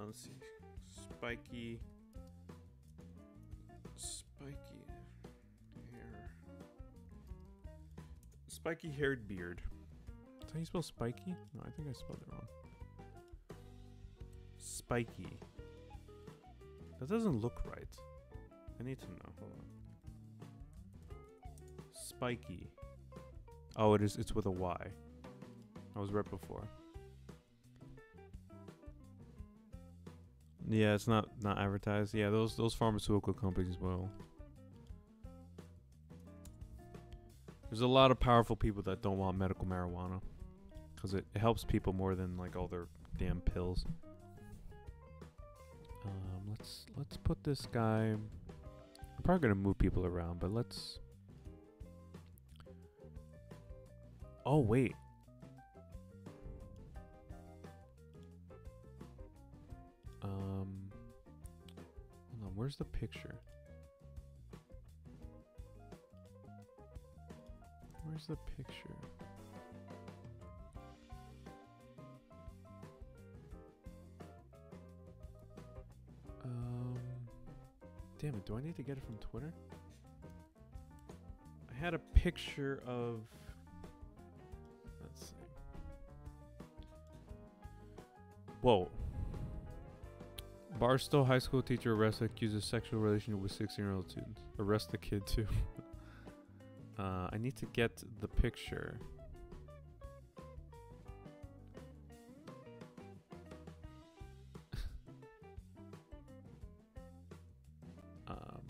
Let's see. Spiky hair. Spiky haired beard. Is that how you spell spiky? No, I think I spelled it wrong. Spiky. That doesn't look right. I need to know. Hold on. Spiky. Oh, it is. It's with a Y. I was right before. Yeah, it's not advertised. Yeah, those pharmaceutical companies will. There's a lot of powerful people that don't want medical marijuana because it helps people more than like all their damn pills. Let's put this guy. I'm probably gonna move people around, but let's. Oh wait. Hold on. Where's the picture? Where's the picture? Damn it, do I need to get it from Twitter? I had a picture of... Let's see. Whoa. Barstow high school teacher arrested accused of sexual relationship with 16-year-old students. Arrest the kid too. I need to get the picture.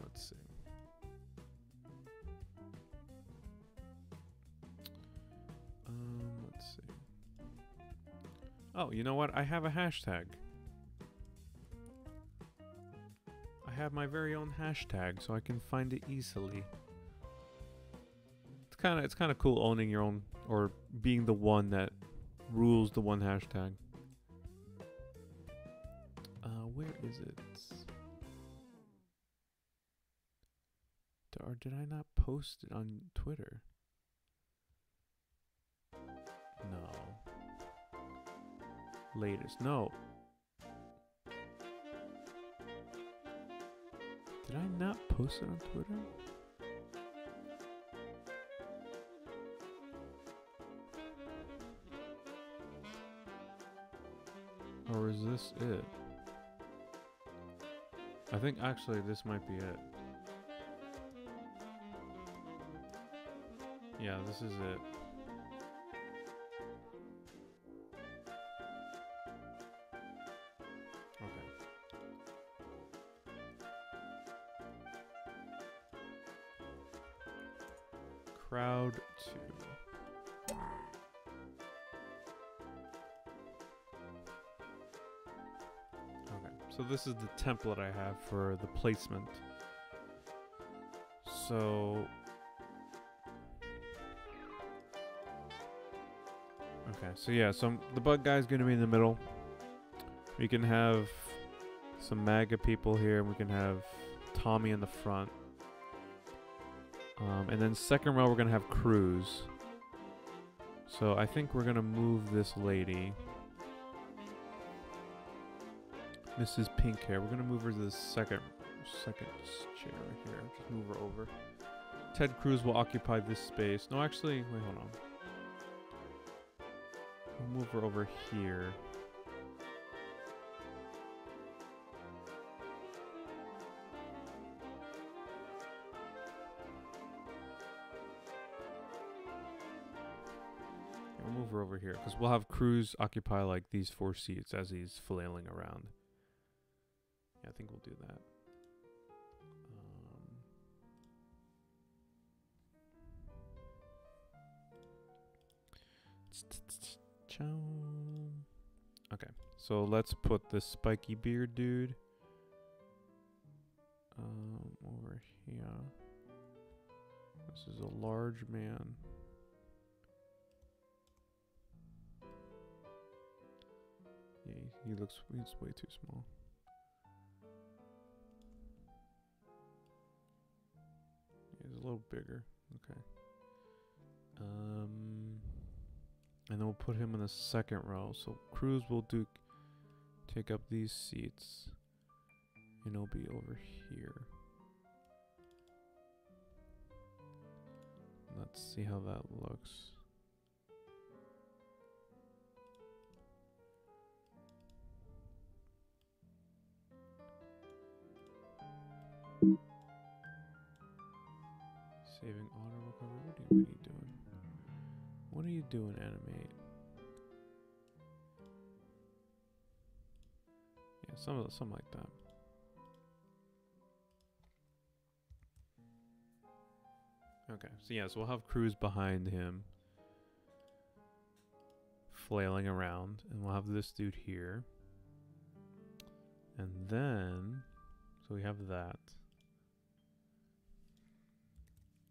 Let's see. Let's see. Oh, you know what? I have a hashtag. I have my very own hashtag, so I can find it easily. It's kind of cool owning your own, or being the one that rules the one hashtag. Where is it? Or did I not post it on Twitter? No. Latest. No. Did I not post it on Twitter? Or is this it? I think actually this might be it. Yeah, this is it. Okay. Crowd 2. Okay, so this is the template I have for the placement. So... Okay, so yeah, the bug guy's gonna be in the middle. We can have some MAGA people here, and we can have Tommy in the front. And then second row, we're gonna have Cruz. So I think we're gonna move this lady, Mrs. Pink Hair. We're gonna move her to the second chair right here. Just move her over. Ted Cruz will occupy this space. No, actually, wait, hold on. We'll move her over here. We'll move her over here because we'll have Cruz occupy like these 4 seats as he's flailing around. Yeah, I think we'll do that. Okay, so let's put this spiky beard dude over here. This is a large man. he's way too small. He's a little bigger. Okay. And then we'll put him in the second row. So Cruz will take up these seats, and he'll be over here. Let's see how that looks. Saving auto recovery. What are you doing? What are you doing, animate? Yeah, something like that. Okay, so yes, we'll have Cruz behind him, flailing around, and we'll have this dude here. And then, so we have that.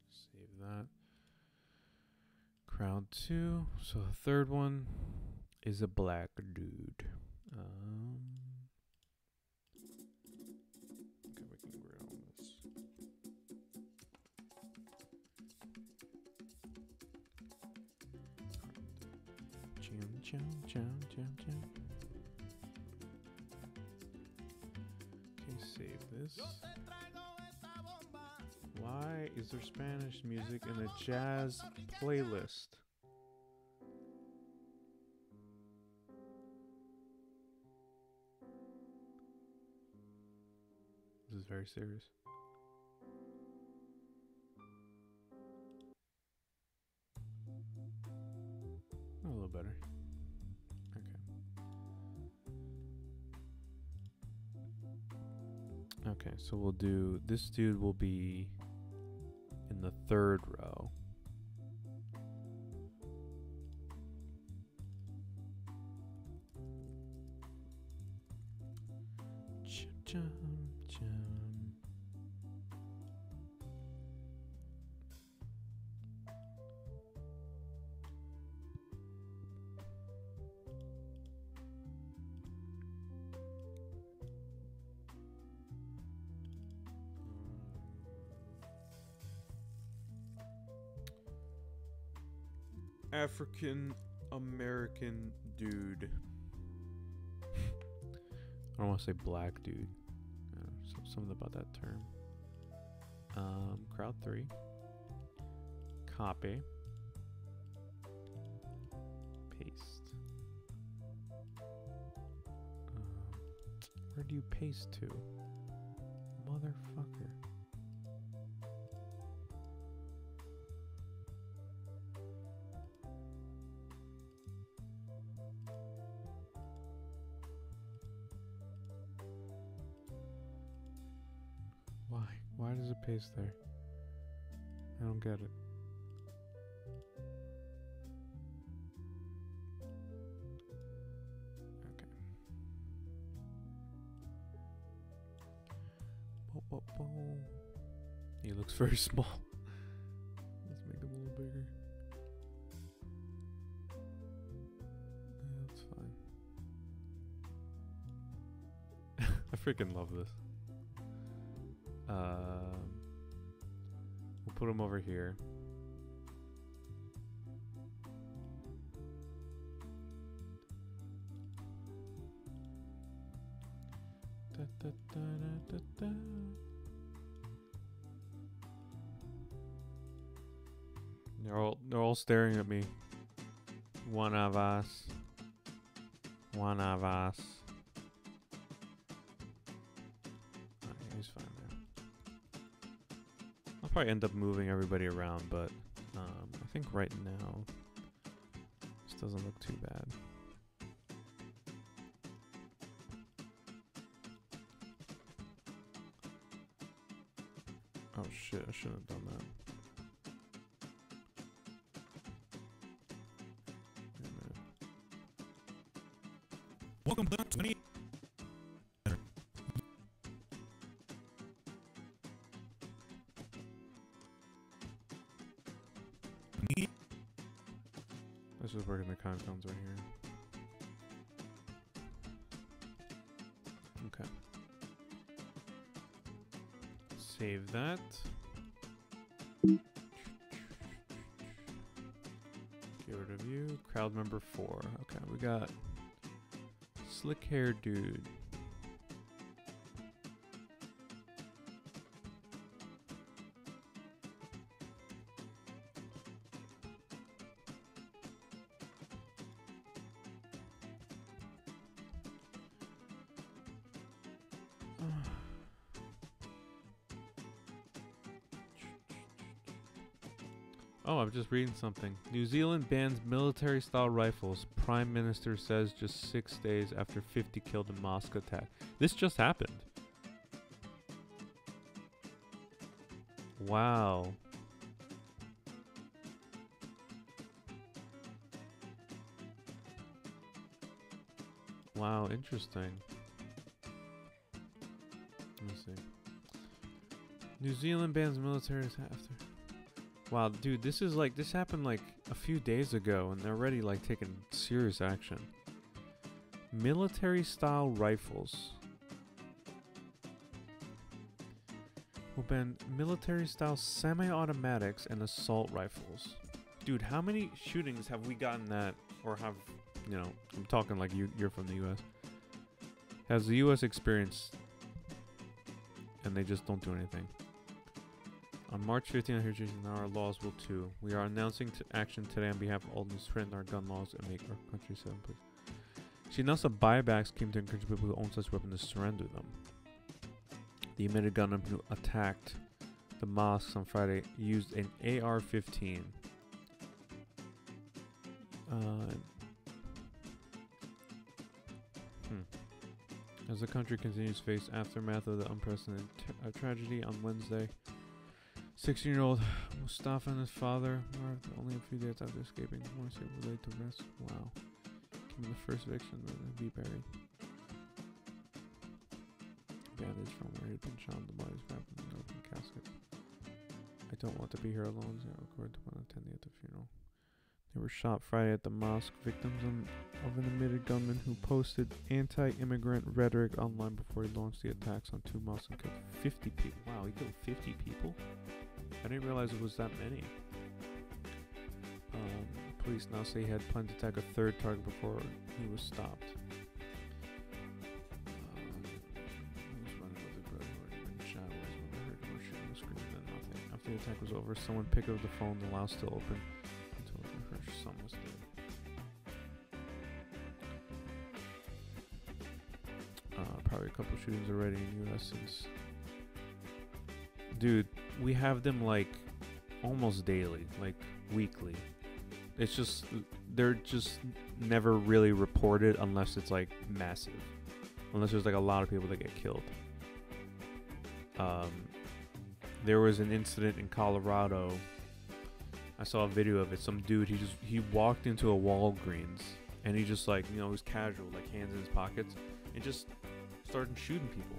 Save that. Crowd 2. So the third one is a black dude. Okay, we can get rid of all this. Chum, chum, chum, chum, chum. Okay, save this. Why is there Spanish music in a jazz playlist? This is very serious. A little better. Okay. Okay, so we'll do, this dude will be in the third row. Chum, chum. African American dude. I don't want to say black dude. Something about that term. Crowd 3. Copy. Paste. Where do you paste to? Motherfucker. Why does it paste there? I don't get it. Okay. He looks very small. Let's make him a little bigger. Yeah, that's fine. I freaking love this. We'll put him over here. Da, da, da, da, da, da. They're all staring at me. One of us. One of us. He's fine there. I'll probably end up moving everybody around, but I think right now this doesn't look too bad. Oh shit, I shouldn't have done that. Welcome to 20. Let's just work in the concoms right here. Save that. Get rid of you. Crowd member 4. Okay, we got slick hair dude. Oh, I'm just reading something. New Zealand bans military-style rifles. Prime Minister says just 6 days after 50 killed in mosque attack. This just happened. Wow. Wow, interesting. Let me see. New Zealand bans military after. Wow, dude, this happened like a few days ago and they're already like taking serious action. Military style rifles. Will ban military style semi-automatics and assault rifles. Dude, how many shootings have we gotten that, or have, you know, I'm talking like you're from the US. Has the US experienced and they just don't do anything. On March 15th, our laws will too. We are announcing action today on behalf of all to strengthen our gun laws and make our country safe. She announced that buybacks came to encourage people who own such weapons to surrender them. The admitted gunman who attacked the mosques on Friday used an AR-15. As the country continues to face aftermath of the unprecedented tragedy on Wednesday, 16-year-old Mustafa and his father were only a few days after escaping. Want to say related to rest? Wow. Became the first victim to be buried. Bandage from where he'd been shot. The body's wrapped in an open casket. I don't want to be here alone, according to one attending at the funeral. They were shot Friday at the mosque, victims of an admitted gunman who posted anti-immigrant rhetoric online before he launched the attacks on 2 mosques and killed 50 people. Wow, he killed 50 people? I didn't realize it was that many. Police now say he had planned to attack a 3rd target before he was stopped. After the attack was over, someone picked up the phone, the lounge still open, and told her son was dead. Probably a couple shootings already in the US since. Dude, we have them like almost daily, like weekly. It's just, they're just never really reported unless it's like massive. Unless there's like a lot of people that get killed. There was an incident in Colorado. I saw a video of it. Some dude, he walked into a Walgreens and he just like, you know, it was casual, like hands in his pockets, and just started shooting people.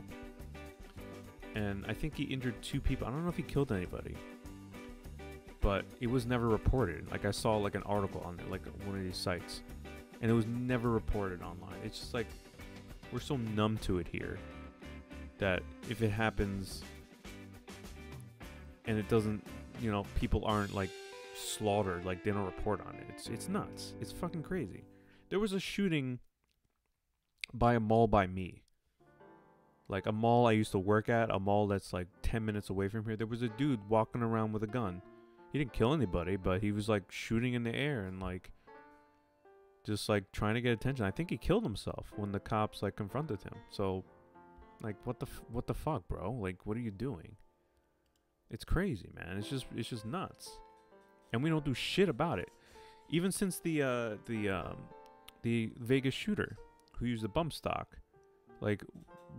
And I think he injured 2 people. I don't know if he killed anybody, but it was never reported. Like I saw like an article on it, like one of these sites, and it was never reported online. It's just like, we're so numb to it here that if it happens and it doesn't, you know, people aren't like slaughtered, like they don't report on it. It's nuts. It's fucking crazy. There was a shooting by a mall by me. Like a mall I used to work at, a mall that's like 10 minutes away from here. There was a dude walking around with a gun. He didn't kill anybody, but he was like shooting in the air and like just like trying to get attention. I think he killed himself when the cops like confronted him. So like what the fuck, bro? Like what are you doing? It's crazy, man. It's just nuts. And we don't do shit about it. Even since the Vegas shooter who used the bump stock, like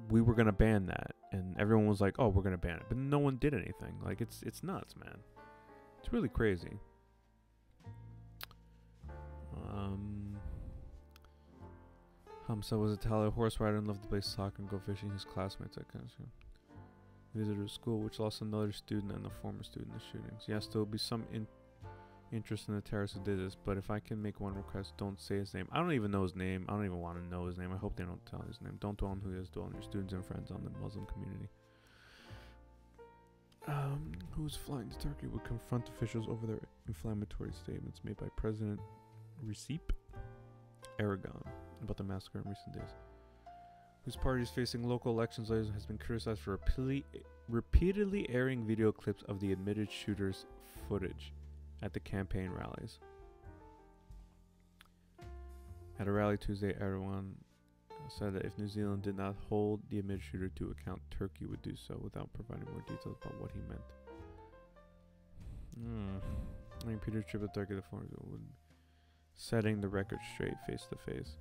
we were gonna ban that, and everyone was like, "Oh, we're gonna ban it," but no one did anything. Like it's nuts, man. It's really crazy. Hamza was a talented horse rider and loved to play soccer and go fishing. His classmates, that kind of stuff. Visited a school which lost another student and a former student in the shootings. Yes, there will be some interest in the terrorists who did this, but if I can make one request, don't say his name. I don't even know his name. I don't even want to know his name. I hope they don't tell his name. Don't dwell on who he is. Dwell on your students and friends, on the Muslim community. who was flying to Turkey would confront officials over their inflammatory statements made by President Recep Erdogan about the massacre in recent days. Whose party is facing local elections later has been criticized for repeatedly airing video clips of the admitted shooters' footage at the campaign rallies. At a rally Tuesday, Erdogan said that if New Zealand did not hold the admitted shooter to account, Turkey would do so without providing more details about what he meant. I mean, Peter trip to Turkey, the foreign would setting the record straight face to face.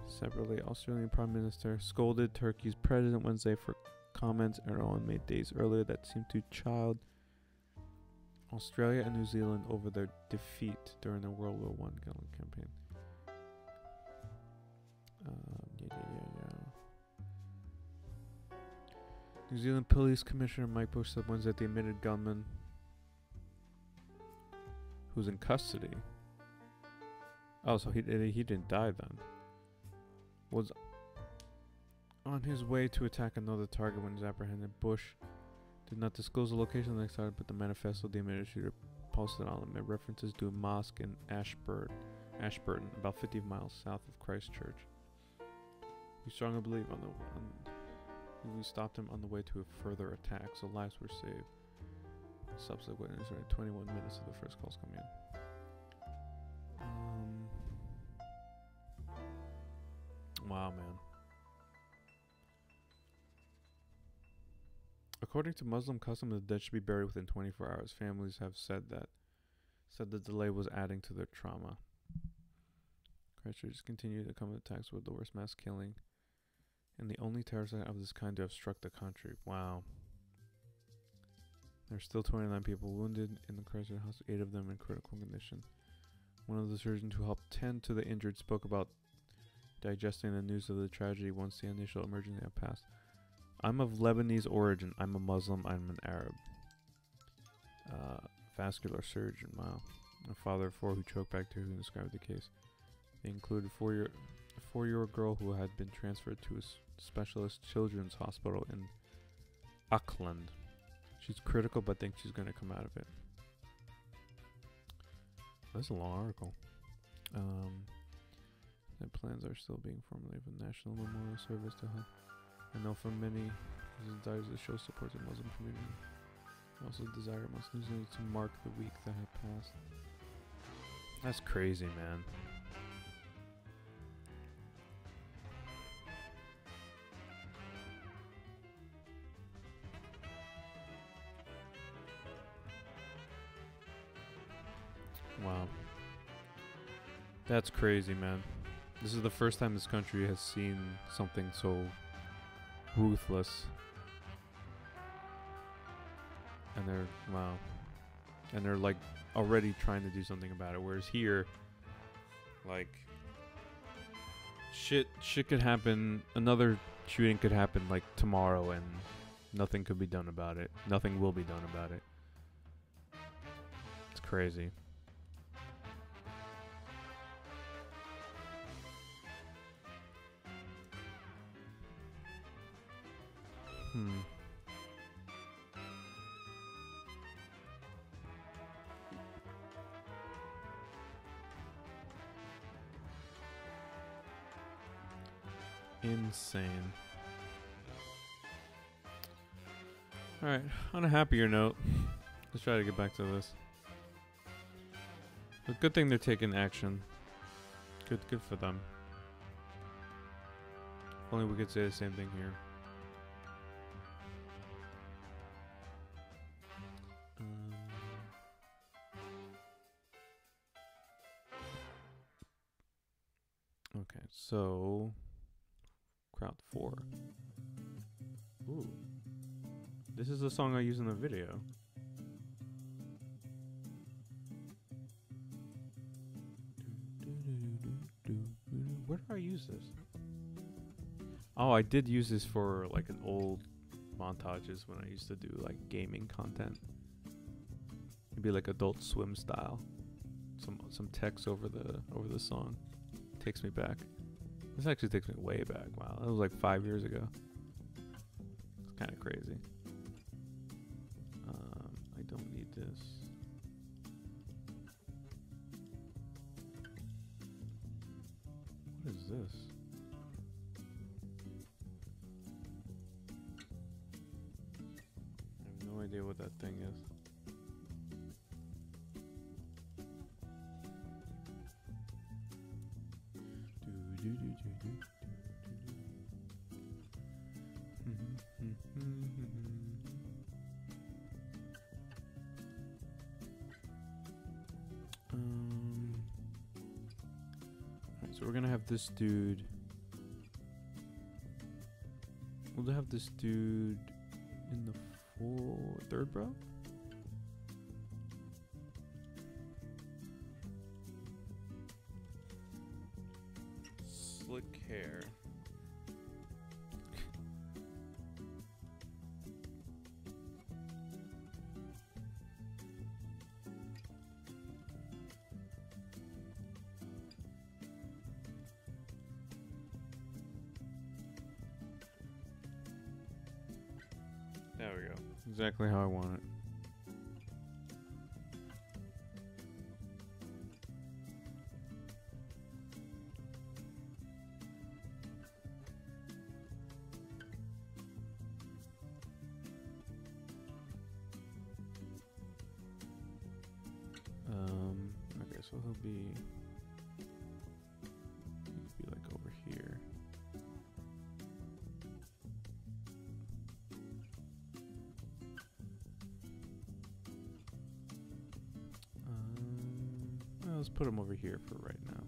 Separately, Australian Prime Minister scolded Turkey's president Wednesday for comments Erdogan made days earlier that seemed to chide Australia and New Zealand over their defeat during the World War I campaign. New Zealand Police Commissioner Mike Bush said Wednesday that the admitted gunman, who's in custody, so he didn't die then, was on his way to attack another target when he was apprehended. Bush did not disclose the location of the next target, but the manifesto the admitted shooter posted on it made references to a mosque in Ashburton, about 50 miles south of Christchurch. We strongly believe we stopped him on the way to a further attack, so lives were saved. Subsequent witnesses are 21 minutes of the first calls coming in. Wow, man. According to Muslim custom, the dead should be buried within 24 hours. Families have said the delay was adding to their trauma. Christchurch continued to come with attacks with the worst mass killing and the only terrorist attack of this kind to have struck the country. Wow. There's still 29 people wounded in the Christchurch hospital, 8 of them in critical condition. One of the surgeons who helped tend to the injured spoke about digesting the news of the tragedy once the initial emergency had passed. I'm of Lebanese origin. I'm a Muslim. I'm an Arab. Vascular surgeon. Wow. A father of 4 who choked back to who described the case. They included a 4-year-old girl who had been transferred to a specialist children's hospital in Auckland. She's critical, but thinks she's going to come out of it. That's a long article. The plans are still being formulated for the National Memorial Service to help. I know for many, his desires to show support to the Muslim community. I also desire most New Zealand to mark the week that had passed. That's crazy, man. Wow. That's crazy, man. This is the first time this country has seen something so ruthless. And they're like already trying to do something about it. Whereas here, like, shit could happen. Another shooting could happen like tomorrow and nothing could be done about it. Nothing will be done about it. It's crazy. Insane. Alright, on a happier note, let's try to get back to this. But good thing they're taking action. Good for them. If only we could say the same thing here. Okay, so Crowd 4. Ooh. This is the song I use in the video. Where did I use this? Oh, I did use this for like an old montages when I used to do like gaming content. It'd be like Adult Swim style. Some text over the song. Takes me back. This actually takes me way back. Wow, that was like 5 years ago. It's kind of crazy. this. What is this? I have no idea what that thing is. Alright, so we're gonna have this dude. We'll have this dude in the third row. Slick hair. There we go. Exactly how I want it. Okay, so he'll be like over here. Well, let's put him over here for right now.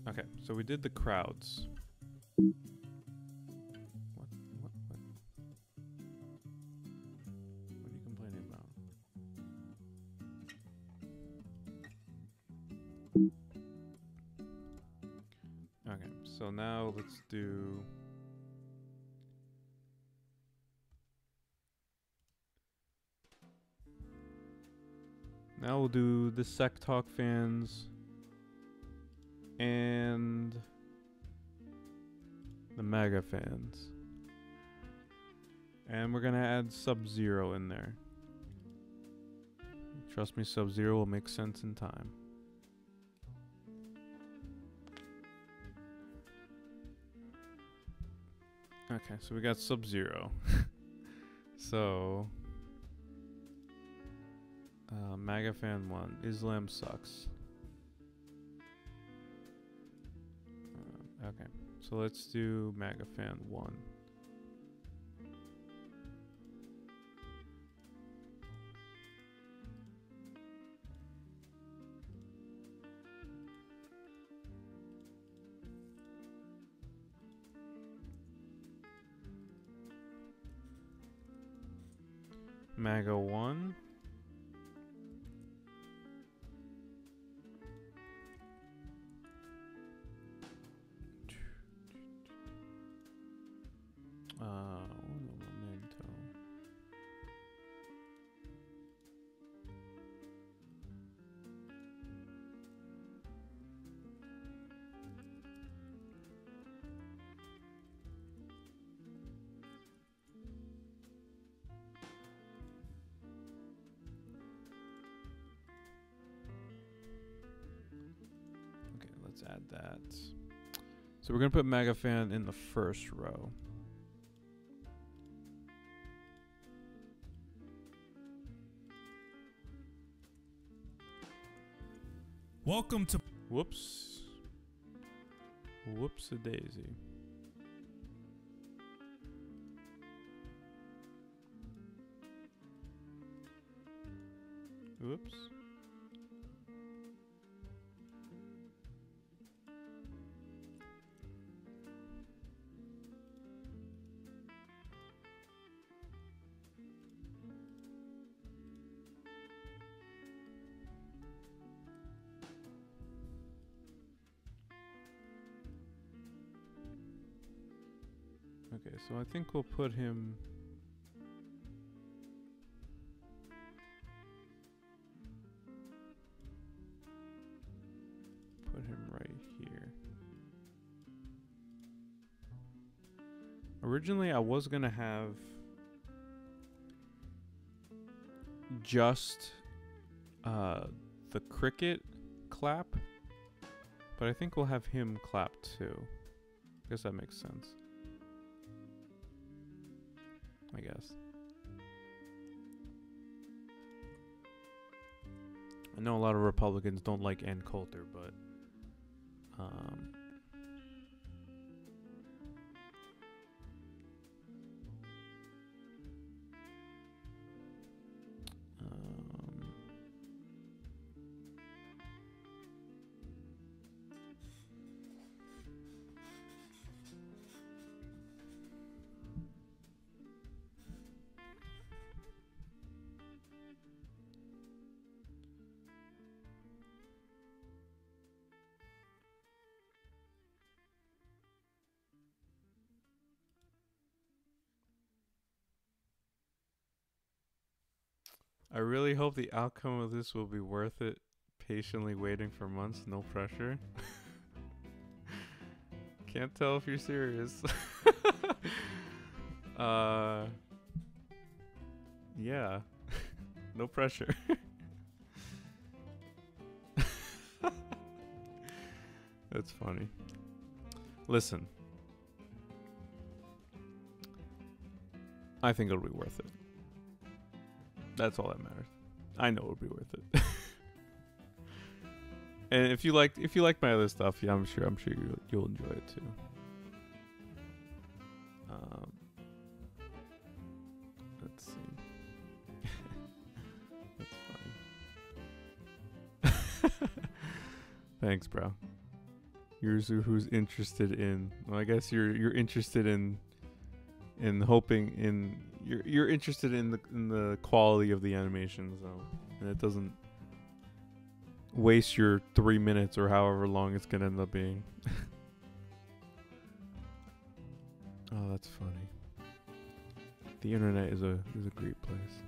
Okay, so we did the crowds. What? What are you complaining about? Okay, so now let's do... Now we'll do the Sec Talk fans and the MAGA fans. And we're gonna add Sub-Zero in there. Trust me, Sub-Zero will make sense in time. Okay, so we got Sub-Zero. So... MAGA fan 1. Islam sucks. Okay, so let's do MAGA fan 1. MAGA 1. Un momento. Okay, let's add that. So we're gonna put MAGA fan in the first row. Welcome to... Whoops. Whoops-a-daisy. Whoops. Okay, so I think we'll put him... Originally, I was gonna have just the cricket clap, but I think we'll have him clap too. I guess that makes sense. I guess. I know a lot of Republicans don't like Ann Coulter, but um, I really hope the outcome of this will be worth it. Patiently waiting for months, no pressure. Can't tell if you're serious. Yeah. No pressure. That's funny. Listen. I think it'll be worth it. That's all that matters. I know it'll be worth it. And if you like my other stuff, yeah, I'm sure you'll enjoy it too. Let's see. That's funny. Thanks, bro. Who's interested in? Well, I guess you're interested in hoping in you're interested in the quality of the animation, so and it doesn't waste your 3 minutes or however long it's gonna end up being. Oh, that's funny. The internet is a great place.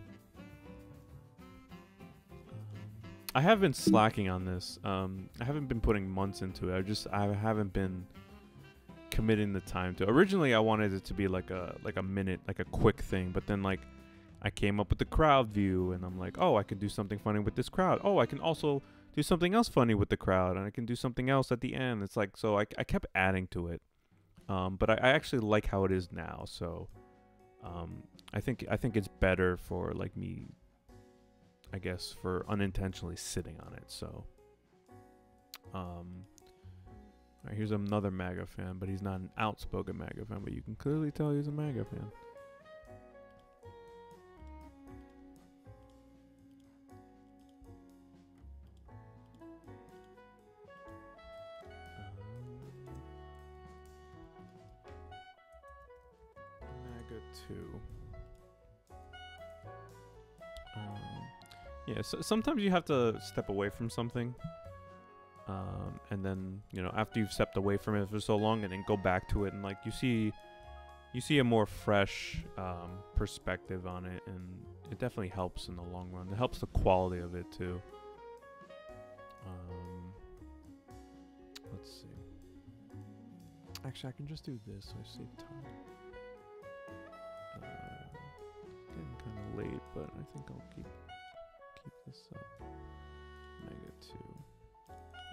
I have been slacking on this. I haven't been putting months into it. I haven't been committing the time to. Originally, I wanted it to be like a minute, like a quick thing, but then like I came up with the crowd view, and I'm like, oh, I can do something funny with this crowd. Oh, I can also do something else funny with the crowd, and I can do something else at the end. It's like, so I kept adding to it, but I actually like how it is now. So I think it's better for like me, I guess, for unintentionally sitting on it. So alright, here's another MAGA fan, but he's not an outspoken MAGA fan, but you can clearly tell he's a MAGA fan. MAGA 2. Yeah, so sometimes you have to step away from something. And then, after you've stepped away from it for so long, and then go back to it, and like you see a more fresh perspective on it, and it definitely helps in the long run. It helps the quality of it too. Let's see. Actually, I can just do this so I save time. Getting kind of late, but I think I'll keep this up. MAGA 2.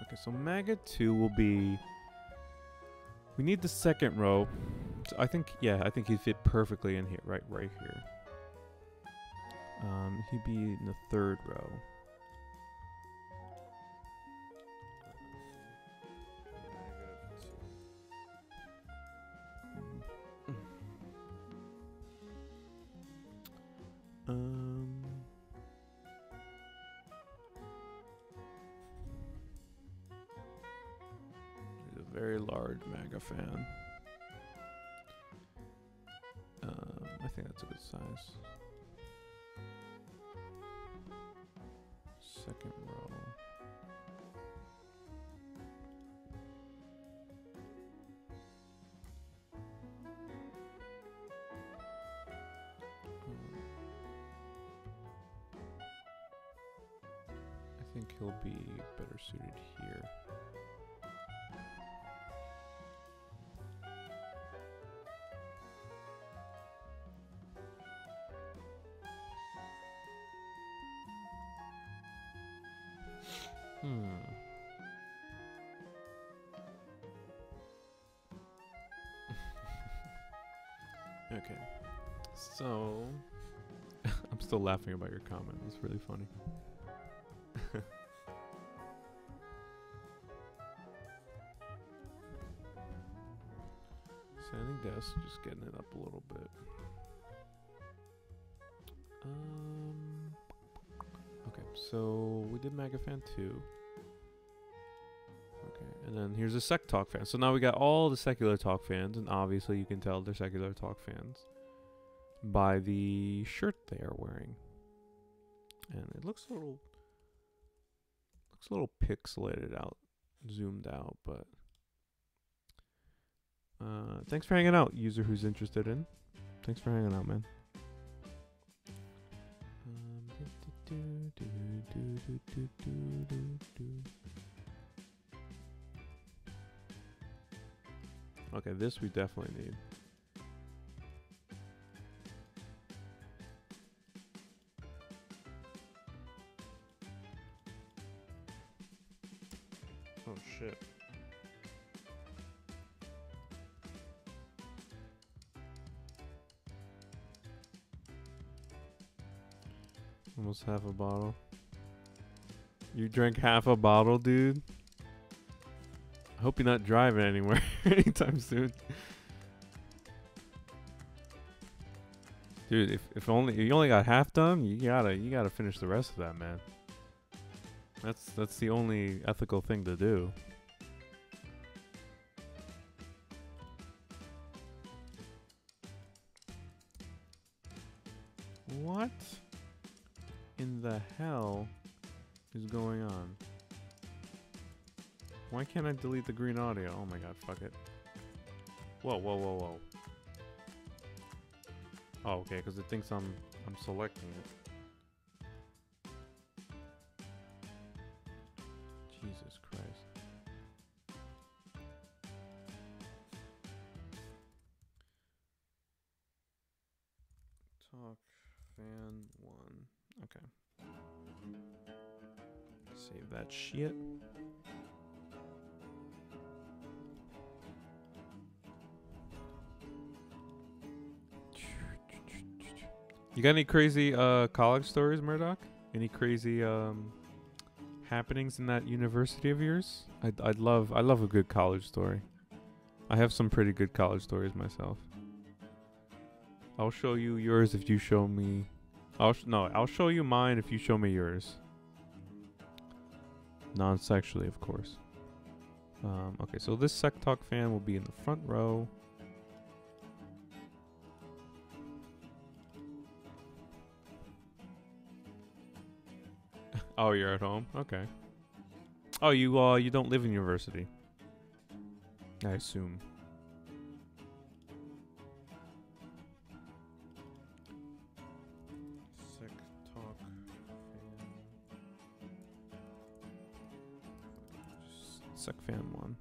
Okay, so MAGA 2 will be... We need the second row. So I think he'd fit perfectly in here, right here. He'd be in the third row. He's a very large MAGA fan. I think that's a good size. Second row. I think he'll be better suited here. Okay. So, I'm still laughing about your comment. It's really funny. Standing desk, just getting it up a little bit. Okay, so we did MagaFan 2. Okay, and then here's a Sec Talk fan. So now we got all the Secular Talk fans, and obviously you can tell they're Secular Talk fans by the shirt they are wearing. And it looks a little pixelated out, zoomed out, but thanks for hanging out, user who's interested in. Thanks for hanging out, man. Okay, this we definitely need. Oh shit. Almost half a bottle. You drank half a bottle, dude? I hope you're not driving anywhere anytime soon. Dude, if you only got half done, you gotta finish the rest of that, man. That's the only ethical thing to do. What in the hell is going on? Why can't I delete the green audio? Oh my god, fuck it. Whoa, whoa, whoa, whoa. Oh, okay, because it thinks I'm selecting it. Jesus Christ. Talk fan 1. Okay. Save that shit. You got any crazy college stories, Murdoch? Any crazy happenings in that university of yours? I love a good college story. I have some pretty good college stories myself. I'll show you yours if you show me. I'll show you mine if you show me yours. Non-sexually, of course. Okay, so this Sec Talk fan will be in the front row. Oh, you're at home? Okay. Oh, you don't live in university, I assume. Sec Talk fan. Sec fan 1.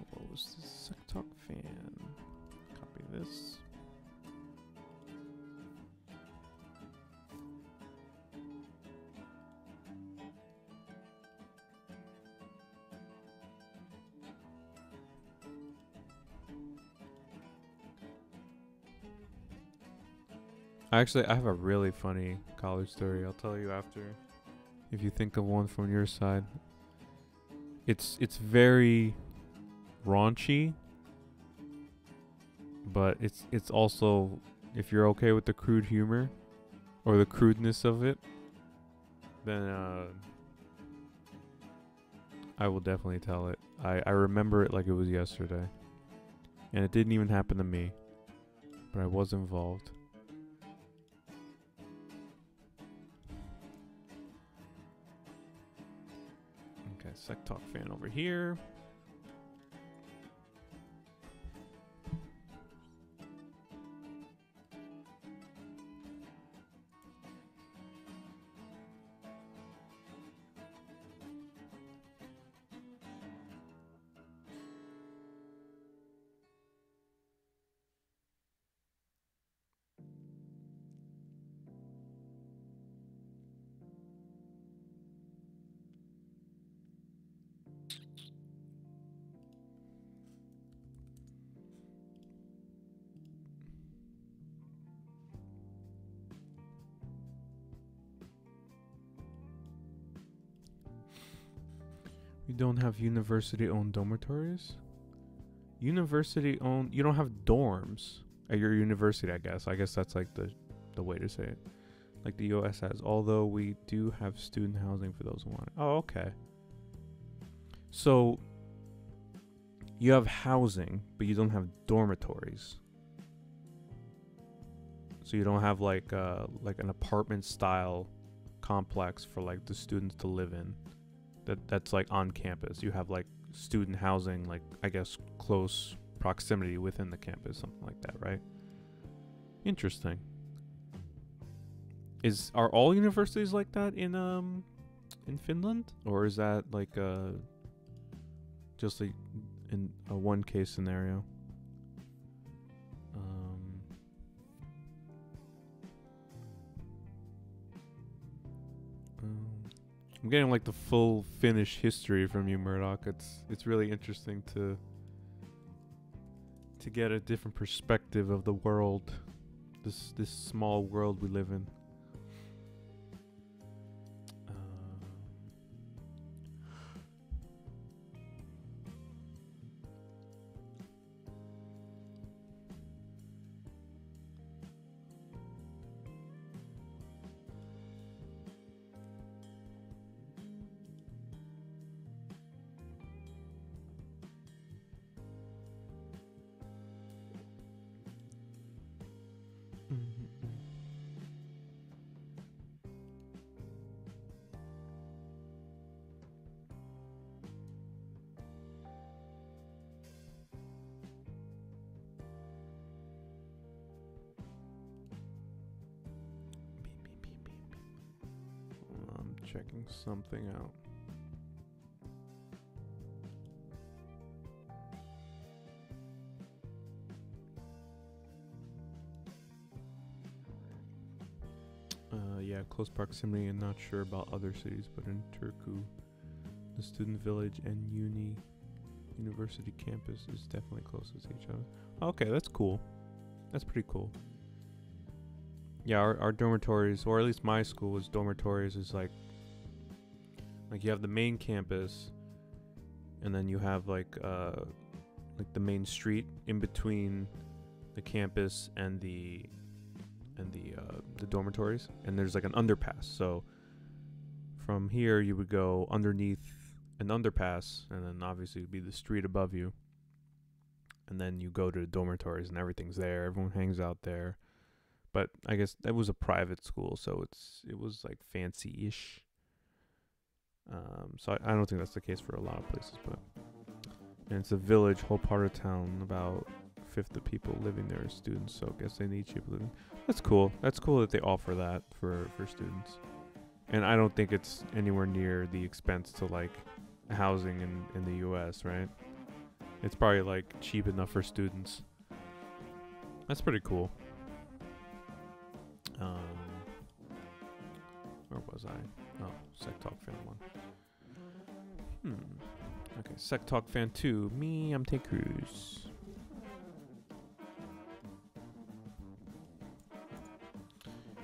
What was this? Sec Talk fan. Copy this. Actually, I have a really funny college story. I'll tell you after. If you think of one from your side. It's very raunchy, but it's also, if you're okay with the crude humor or the crudeness of it, then I will definitely tell it. I remember it like it was yesterday, and it didn't even happen to me, but I was involved. Okay, Sec Talk fan over here. You don't have university-owned dormitories? University-owned... You don't have dorms at your university, I guess. I guess that's like the way to say it. Like the US has. Although we do have student housing for those who want it. Oh, okay. So... You have housing, but you don't have dormitories. So you don't have like an apartment style complex for like the students to live in. That's like on campus. You have like student housing, like I guess close proximity within the campus, something like that, right? Interesting. Are all universities like that in Finland, or is that like just like in a one case scenario? I'm getting like the full Finnish history from you, Murdoch. It's really interesting to get a different perspective of the world, this small world we live in. I'm checking something out. Yeah, close proximity and not sure about other cities, but in Turku, the student village and university campus is definitely closest to each other. Okay, that's cool. That's pretty cool. Yeah, our dormitories, or at least my school was dormitories, is like you have the main campus, and then you have like the main street in between the campus and the dormitories, and there's like an underpass. So from here you would go underneath an underpass, and then obviously it would be the street above you, and then you go to the dormitories and everything's there. Everyone hangs out there. But I guess that was a private school, so it was like fancy-ish. So I don't think that's the case for a lot of places, but and it's a village, whole part of town, about a fifth of people living there are students, so I guess they need cheap living. That's cool. That's cool that they offer that for students. And I don't think it's anywhere near the expense to like housing in the US, right? It's probably like cheap enough for students. That's pretty cool. Where was I? Oh, Sec Talk Fan 1. Okay, Sec Talk Fan 2. Me, I'm Tate Cruz.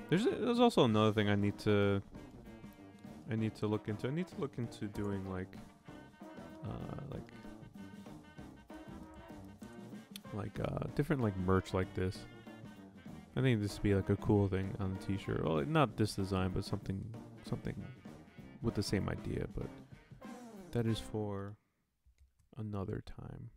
There's also another thing I need to look into. I need to look into doing like different like merch like this. I think this would be like a cool thing on a t-shirt. Well, not this design, but something with the same idea, but that is for another time.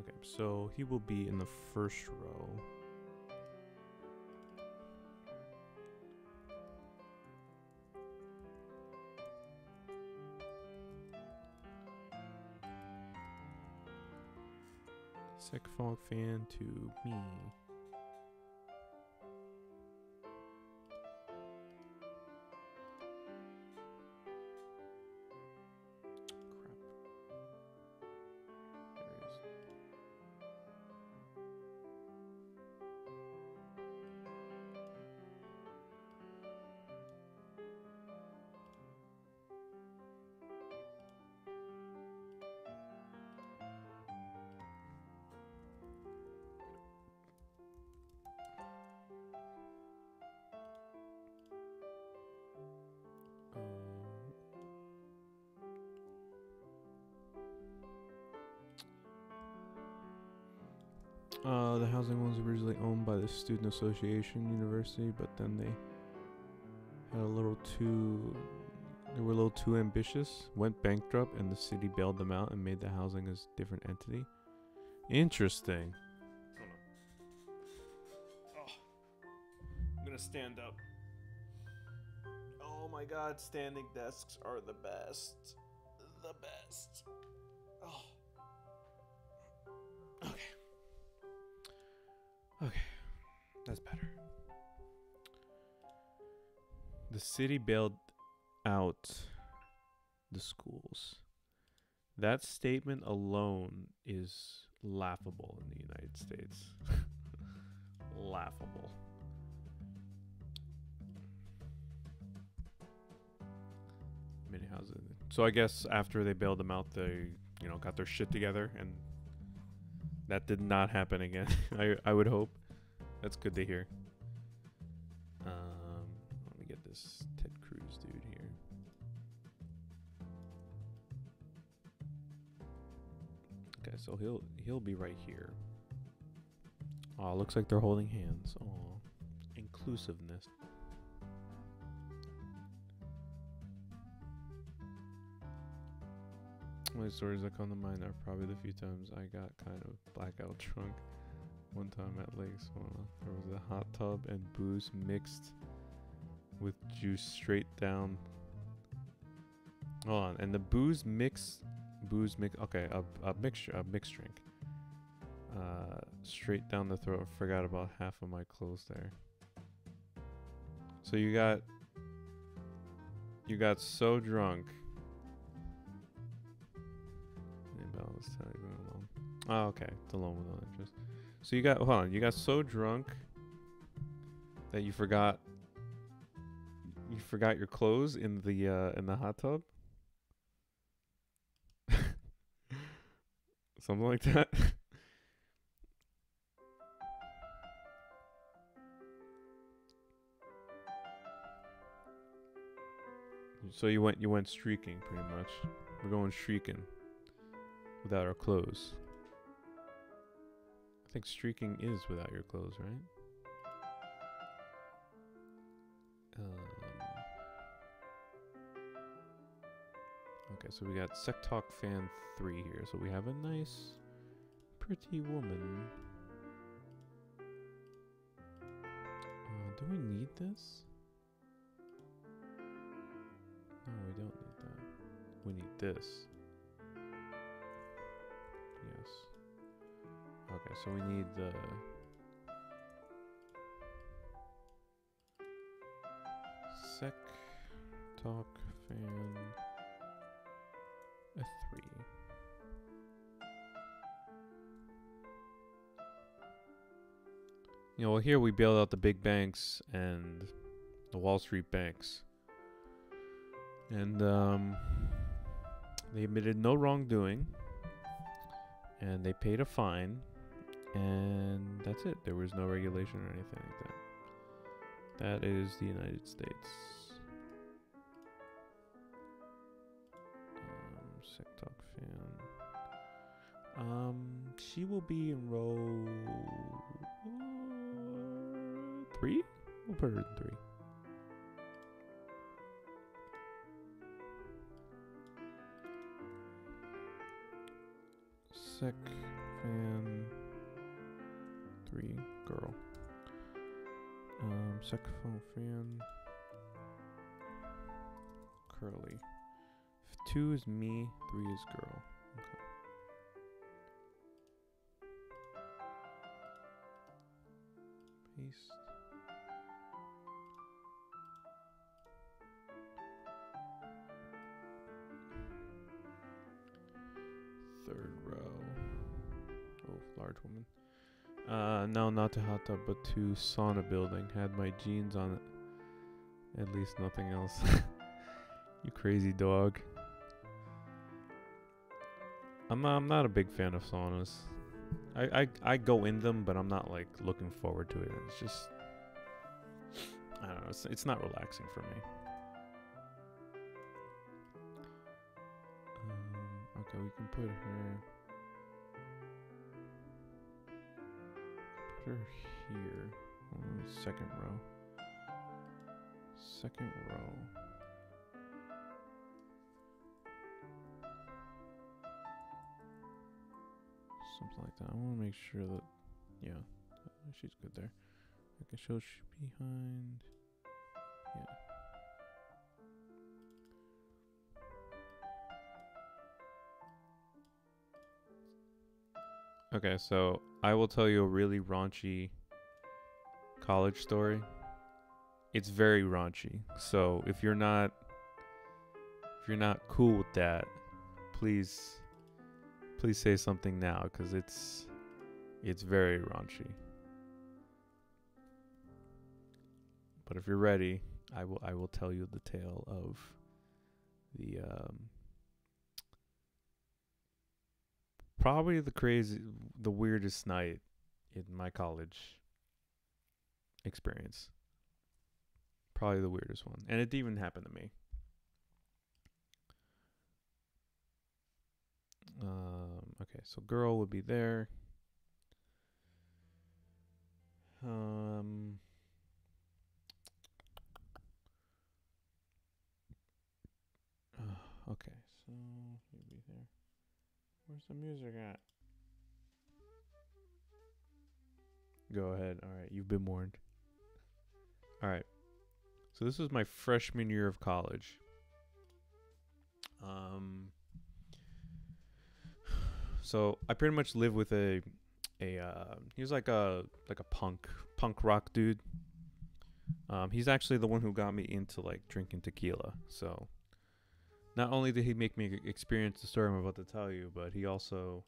Okay, so he will be in the first row. Sec Fog Fan to me. The housing was originally owned by the Student Association University, but then they had a little too. They were a little too ambitious, went bankrupt, and the city bailed them out and made the housing a different entity. Interesting. I'm gonna stand up. Oh my god, standing desks are the best. The best. Oh. Okay. Okay. That's better. The city bailed out the schools. That statement alone is laughable in the United States. Laughable. Many houses. So I guess after they bailed them out, they, got their shit together, and that did not happen again. I would hope. That's good to hear. Let me get this Ted Cruz dude here. Okay, so he'll be right here. Oh, looks like they're holding hands. Oh, inclusiveness. My stories that come to mind are probably the few times I got kind of blackout drunk. One time at Lake Swana, there was a hot tub and booze mixed with juice straight down. Hold on, and the booze mix. Okay, a mixed drink. Straight down the throat. Forgot about half of my clothes there. So you got so drunk. Oh, okay. It's alone with no interest. So you got so drunk that you forgot your clothes in the hot tub? Something like that. So you went streaking pretty much. We're going streaking without our clothes. I think streaking is without your clothes, right? Okay, so we got Sec Talk Fan 3 here. So we have a nice, pretty woman. Do we need this? No, we don't need that. We need this. Yes. Okay, so we need the... Sec Talk Fan a 3. Well, here we bailed out the big banks and the Wall Street banks. And they admitted no wrongdoing. And they paid a fine. And that's it. There was no regulation or anything like that. That is the United States. SecTalk fan. She will be in row 3? We'll put her in 3. Sec fan 3 girl. Saxophone fan curly. 2 is me, 3 is girl. Okay. Paste. Third row. Oh, large woman. No, not to hot tub, but to sauna building. Had my jeans on it. At least nothing else. You crazy dog. I'm not a big fan of saunas. I go in them, but I'm not like looking forward to it. It's just, I don't know. It's not relaxing for me. Okay, we can put her. her here. Second row. Second row. Something like that. I want to make sure that, yeah, she's good there. I can show behind. Yeah. Okay, so I will tell you a really raunchy college story. It's very raunchy. So if you're not cool with that, please say something now, because it's very raunchy. But if you're ready, I will tell you the tale of the probably the weirdest night in my college experience. Probably the weirdest one. And it even happened to me. Okay, so girl would be there. Okay, so maybe there. Where's the music at? Go ahead. All right, you've been warned. All right. So this was my freshman year of college. So I pretty much lived with he was like a punk rock dude. He's actually the one who got me into like drinking tequila. So not only did he make me experience the story I'm about to tell you, but he also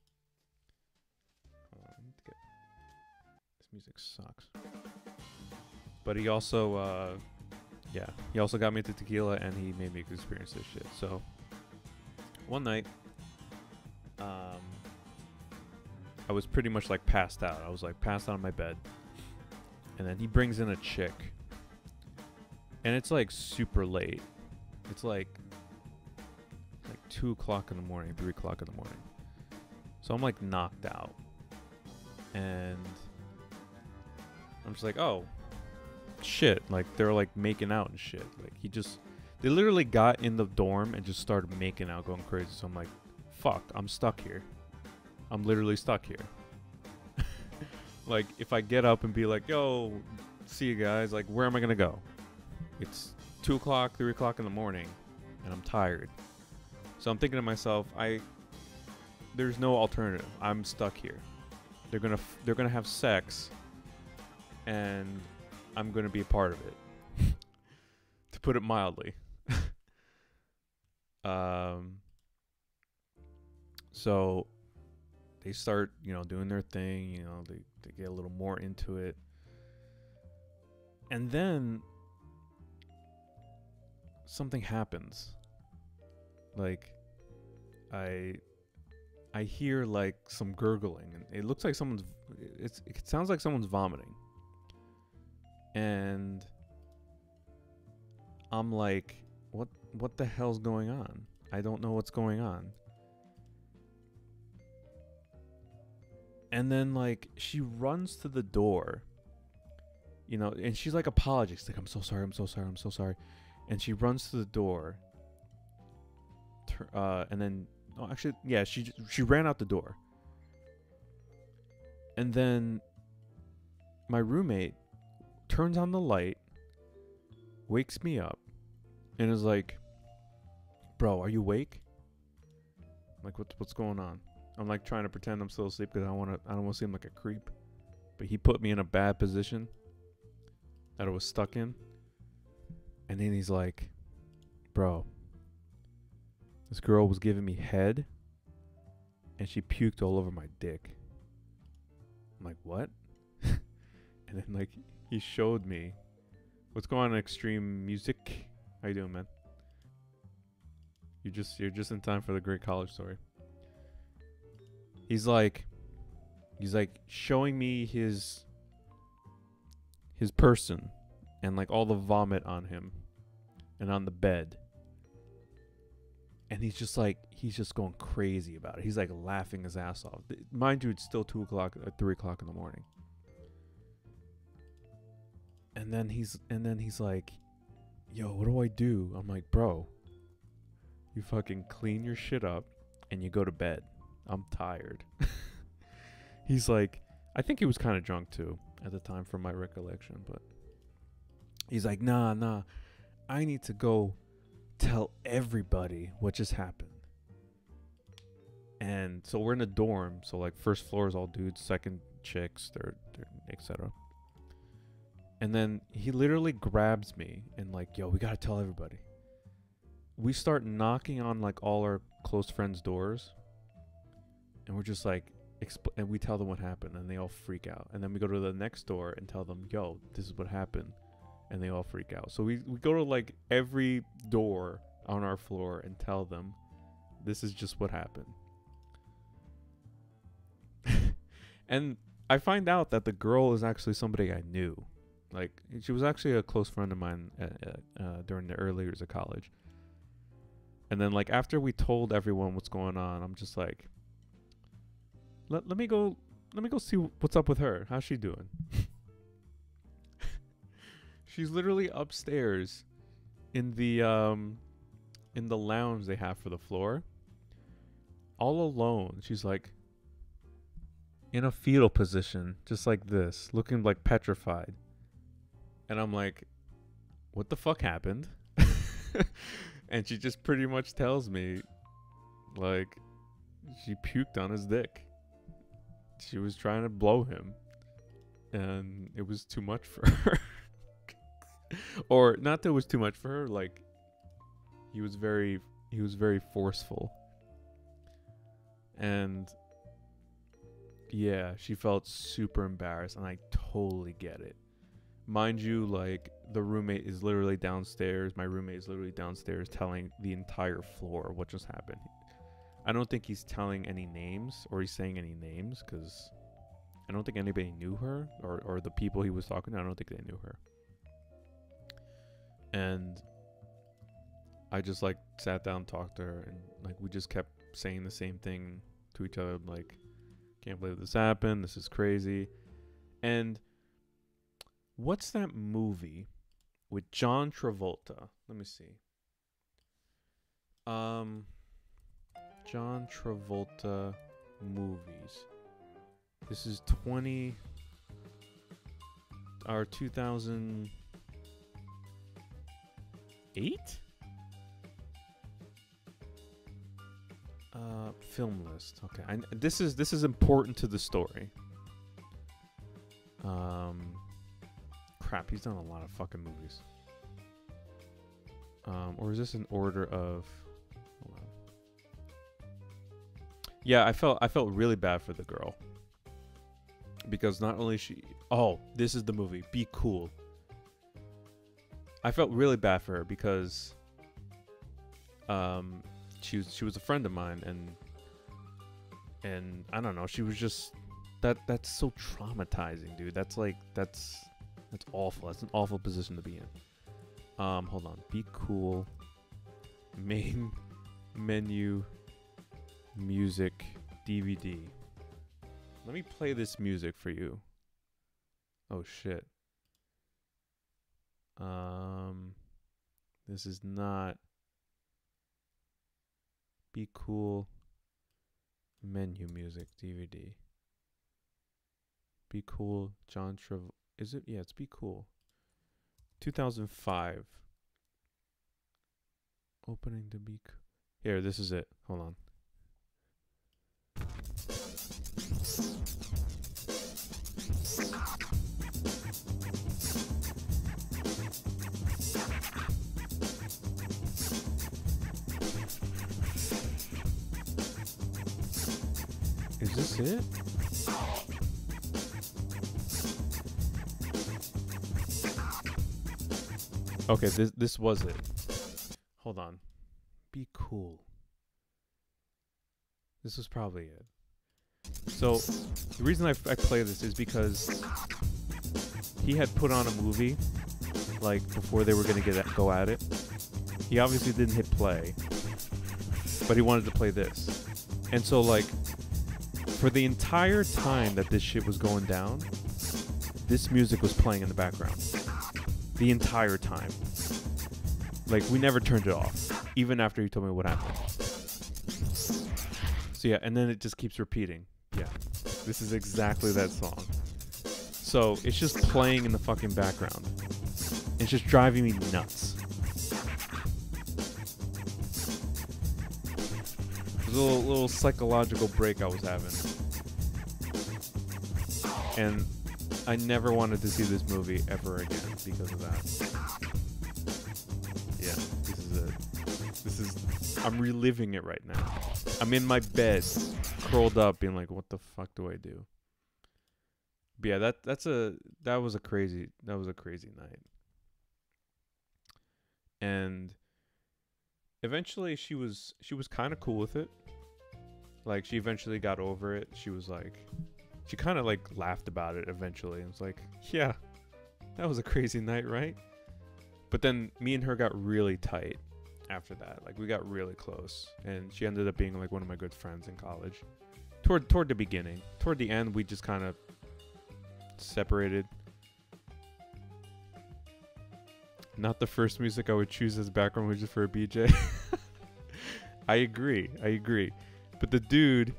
this music sucks. But he also he also got me into tequila, and he made me experience this shit. So one night, I was pretty much like passed out. I was like passed out on my bed, and then he brings in a chick, and it's like super late. It's like 2 o'clock in the morning, 3 o'clock in the morning. So I'm like knocked out, and I'm just like, oh shit, like they're like making out and shit. Like they literally got in the dorm and just started making out, going crazy. So I'm like, fuck, I'm stuck here. I'm literally stuck here. Like if I get up and be like, yo, see you guys, like where am I gonna go? It's 2 o'clock, 3 o'clock in the morning, and I'm tired. So I'm thinking to myself, there's no alternative. I'm stuck here. They're gonna have sex, and I'm going to be a part of it, to put it mildly. So they start, doing their thing, they get a little more into it. And then something happens. Like I hear like some gurgling, and it looks like it sounds like someone's vomiting. And I'm like, what the hell's going on? I don't know what's going on. And then like she runs to the door, and she's like apologizing. She's like, I'm so sorry. And she runs to the door. And then, she ran out the door. And then my roommate turns on the light, wakes me up, and is like, bro, are you awake? I'm like, what's going on? I'm like trying to pretend I'm still asleep because I don't want to seem like a creep. But he put me in a bad position that I was stuck in. And then he's like, bro, this girl was giving me head, and she puked all over my dick. I'm like, what? And then like he showed me. What's going on, Extreme Music? How you doing, man? You're just in time for the great college story. He's like showing me his person, and like all the vomit on him and on the bed. And he's just going crazy about it. He's like laughing his ass off. Mind you, it's still 2 o'clock, 3 o'clock in the morning. And then he's like, yo, what do I do? I'm like, bro, you fucking clean your shit up and you go to bed. I'm tired. He's like, I think he was kind of drunk too at the time from my recollection, but he's like, nah, I need to go tell everybody what just happened. And so we're in a dorm, so like first floor is all dudes, second chicks, third etc. And then he literally grabs me and like, yo, we gotta tell everybody. We start knocking on like all our close friends' doors, and we're just like, and we tell them what happened, and they all freak out. And then we go to the next door and tell them, yo, this is what happened, and they all freak out. So we go to like every door on our floor and tell them, this is just what happened. And I find out that the girl is actually somebody I knew. Like, she was actually a close friend of mine during the early years of college. And then, like, after we told everyone what's going on, I'm just like, let me go see what's up with her. How's she doing? She's literally upstairs in the lounge they have for the floor, all alone. She's like in a fetal position, just like this, looking like petrified. And I'm like, what the fuck happened? And she just pretty much tells me, like, she puked on his dick. She was trying to blow him, and it was too much for her. Or not that it was too much for her, like, he was very forceful. And yeah, she felt super embarrassed, and I totally get it. Mind you, like, the roommate is literally downstairs. My roommate is literally downstairs telling the entire floor what just happened. I don't think he's telling any names, or he's saying any names, because I don't think anybody knew her, or the people he was talking to, I don't think they knew her. And I just, like, sat down and talked to her, and, like, we just kept saying the same thing to each other, like, can't believe this happened, this is crazy. And what's that movie with John Travolta? Let me see. John Travolta movies. This is 2008? Film list. Okay. This is important to the story. Crap, he's done a lot of fucking movies. Or is this in order of... Hold on. Yeah, I felt really bad for the girl. Because not only she... Oh, this is the movie. Be Cool. I felt really bad for her because she was a friend of mine, and I don't know, she was just that's so traumatizing, dude. That's awful. That's an awful position to be in. Hold on. Be Cool. Main menu. Music. DVD. Let me play this music for you. Oh shit. This is not Be Cool. Menu music DVD. Be Cool. John Travolta. Is it? Yeah, it's Be Cool. 2005. Opening to Be Cool. Here, this is it. Hold on. Is this it? Okay, this was it. Hold on. Be Cool. This was probably it. So, the reason I play this is because he had put on a movie, like, before they were going to go at it. He obviously didn't hit play, but he wanted to play this. And so, like, for the entire time that this shit was going down, this music was playing in the background. the entire time. Like, we never turned it off, even after he told me what happened. So yeah, and then it just keeps repeating. Yeah, this is exactly that song. So it's just playing in the fucking background. It's just driving me nuts. It was a little psychological break I was having. And I never wanted to see this movie ever again because of that. Yeah, this is it. This is... I'm reliving it right now. I'm in my bed, curled up, being like, what the fuck do I do? But yeah, that was a crazy night. And eventually she was kind of cool with it. Like, she eventually got over it. She was like, she kind of like laughed about it eventually. And was like, yeah, that was a crazy night, right? But then me and her got really tight after that. Like, we got really close, and she ended up being like one of my good friends in college. Toward the beginning. Toward the end, we just kind of separated. Not the first music I would choose as background music for a BJ. I agree. But the dude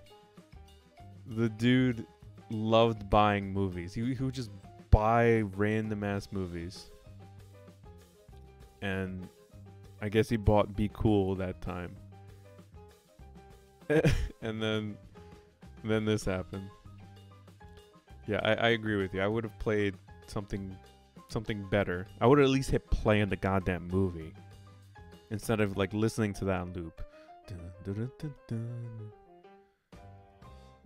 loved buying movies. He would just buy random ass movies. And I guess he bought Be Cool that time. And then this happened. Yeah, I agree with you. I would have played something better. I would have at least hit play on the goddamn movie instead of like listening to that on loop. Dun, dun, dun, dun, dun.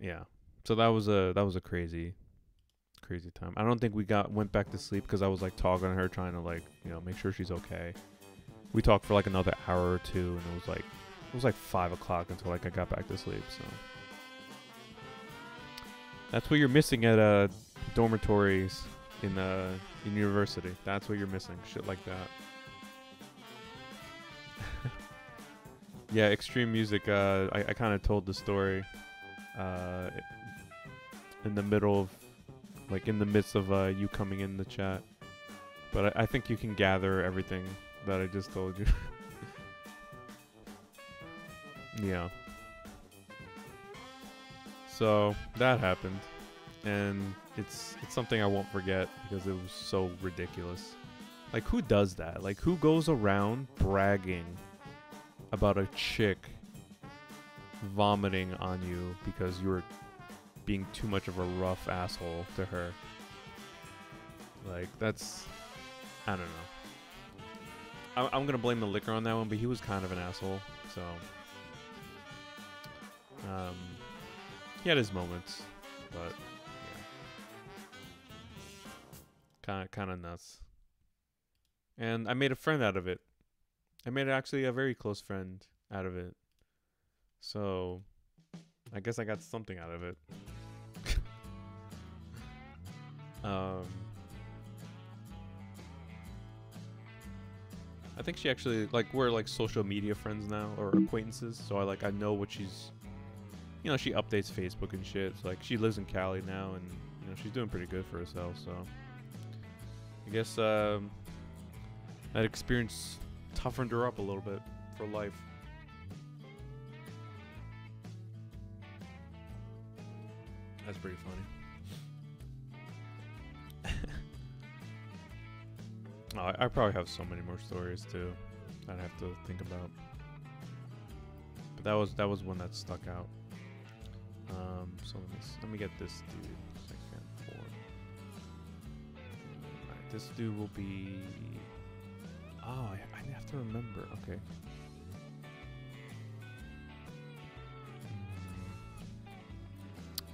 Yeah. So that was a crazy time. I don't think we went back to sleep because I was like talking to her, trying to like, you know, make sure she's okay. We talked for like another hour or two, and it was like 5 o'clock until like I got back to sleep. So that's what you're missing at dormitories in university. That's what you're missing. Shit like that. Yeah, extreme music. I kind of told the story in the middle of, like, in the midst of you coming in the chat, but I think you can gather everything that I just told you. Yeah. So that happened, and it's something I won't forget because it was so ridiculous. Like, who does that? Like, who goes around bragging about a chick vomiting on you because you were being too much of a rough asshole to her? Like, that's... I don't know. I'm gonna blame the liquor on that one, but he was kind of an asshole, so... he had his moments, but yeah, kind of nuts. And I made a friend out of it. I made actually a very close friend out of it. So I guess I got something out of it. I think she actually, like, we're like social media friends now, or acquaintances. So I know what she's, you know, she updates Facebook and shit. So, like, she lives in Cali now, and, you know, she's doing pretty good for herself. So I guess that experience toughened her up a little bit for life. That's pretty funny. Oh, I probably have so many more stories too I'd have to think about. But that was one that stuck out. So let me get this dude. Second, 4. Alright, this dude will be... Oh, I have to remember. Okay.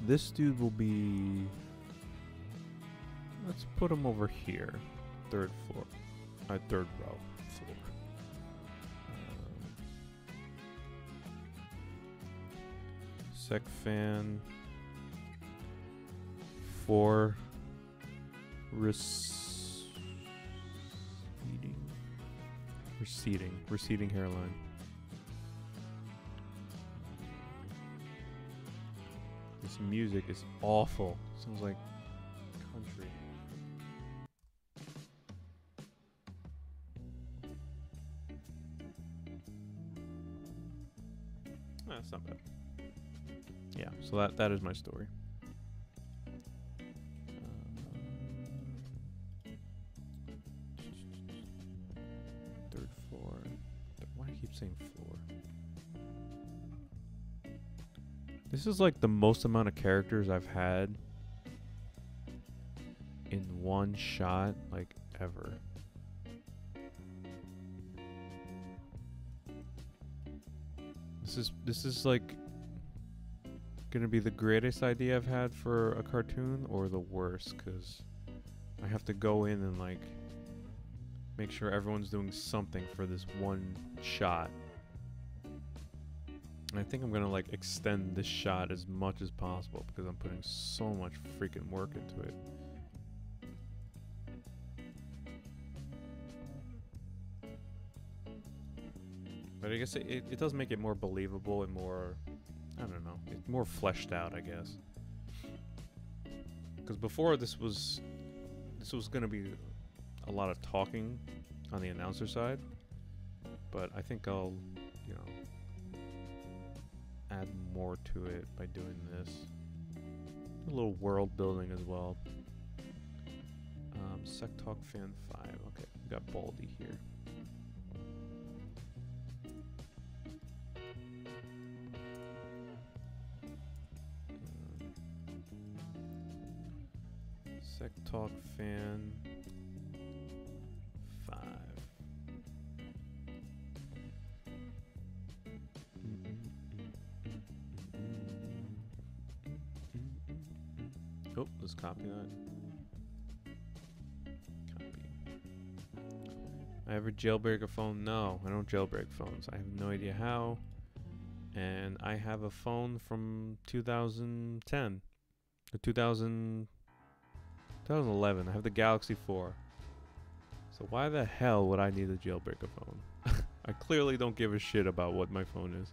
This dude will be... Let's put him over here. Third floor. Third row floor. Sec fan. 4. Receding hairline. This music is awful. Sounds like country. So that is my story. Third floor. Why do I keep saying floor? This is like the most amount of characters I've had in one shot, like, ever. This is like gonna be the greatest idea I've had for a cartoon, or the worst, because I have to go in and like make sure everyone's doing something for this one shot. And I think I'm gonna like extend this shot as much as possible because I'm putting so much freaking work into it. But I guess it does make it more believable and more, I don't know, it's more fleshed out, I guess. Because before this was gonna be a lot of talking on the announcer side, but I think I'll, you know, add more to it by doing this. A little world building as well. Sec Talk Fan 5. Okay, we got Baldy here. Sec Talk Fan 5. Oh, let's copy that. Copy. I ever jailbreak a phone? No, I don't jailbreak phones. I have no idea how. And I have a phone from 2010 or 2011. I have the Galaxy 4. So why the hell would I need to jailbreak a phone? I clearly don't give a shit about what my phone is.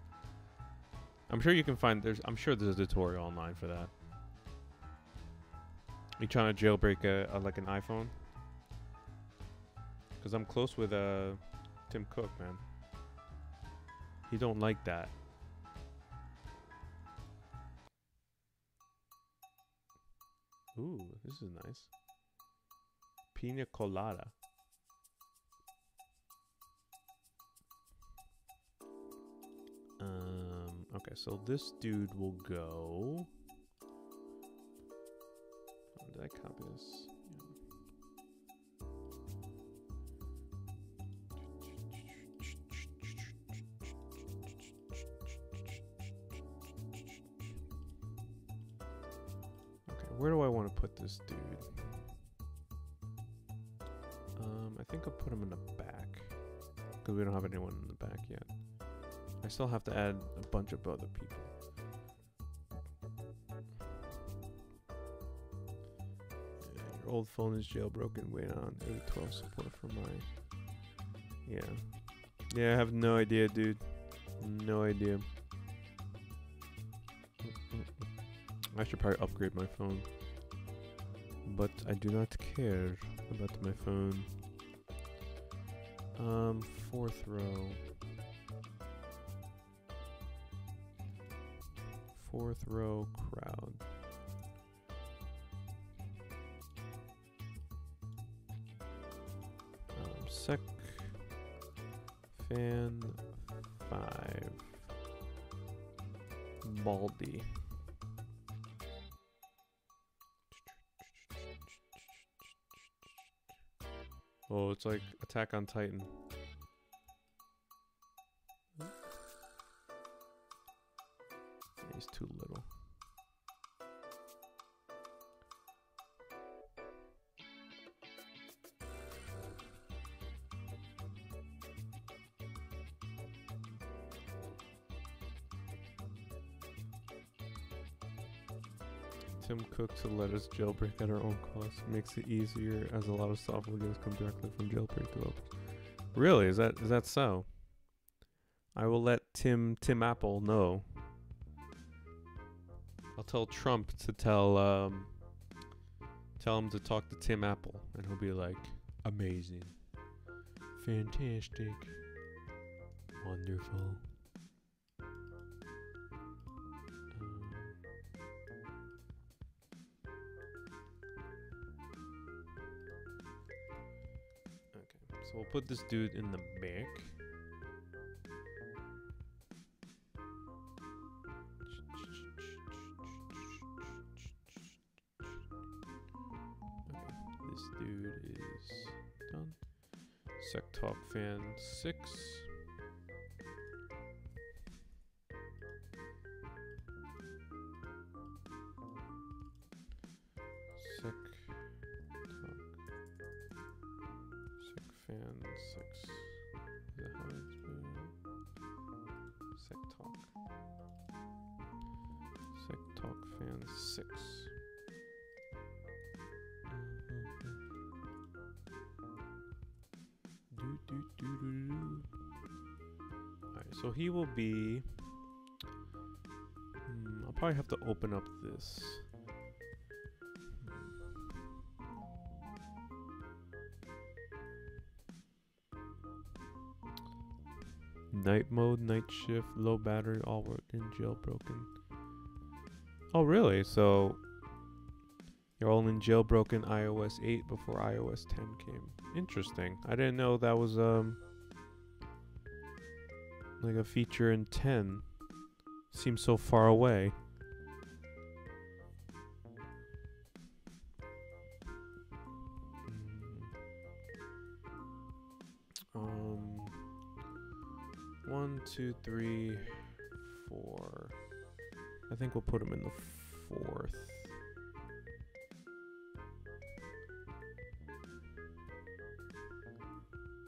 I'm sure you can find I'm sure there's a tutorial online for that. You trying to jailbreak like an iPhone? Cause I'm close with Tim Cook, man. He don't like that. Ooh, this is nice. Pina colada. Okay, so this dude will go. Did I copy this? Okay, where do I want to put this dude? I think I'll put him in the back because we don't have anyone in the back yet. I still have to add a bunch of other people. Your old phone is jailbroken. Wait on 812 support for my. Yeah. Yeah, I have no idea, dude. No idea. I should probably upgrade my phone. But I do not care about my phone. Fourth row. Fourth row crowd. Sec Fan 5. Baldy. Oh, it's like Attack on Titan. He's too little. Tim Cook to let us jailbreak at our own cost makes it easier, as a lot of software games come directly from jailbreak developers. Really? Is that so? I will let Tim Apple know. I'll tell Trump to tell him to talk to Tim Apple, and he'll be like, amazing, fantastic, wonderful. So we'll put this dude in the back. Okay, this dude is done. Sec Talk Fan 6. Sec Fan 6. Is that how it's been? Sec Talk Fan 6. Alright, so he will be. I'll probably have to open up this. Night mode, night shift, low battery, all worked in jailbroken. Oh, really? So you're all in jailbroken iOS 8 before iOS 10 came. Interesting. I didn't know that was like a feature in 10. Seems so far away. One, two, three, four. I think we'll put him in the 4th.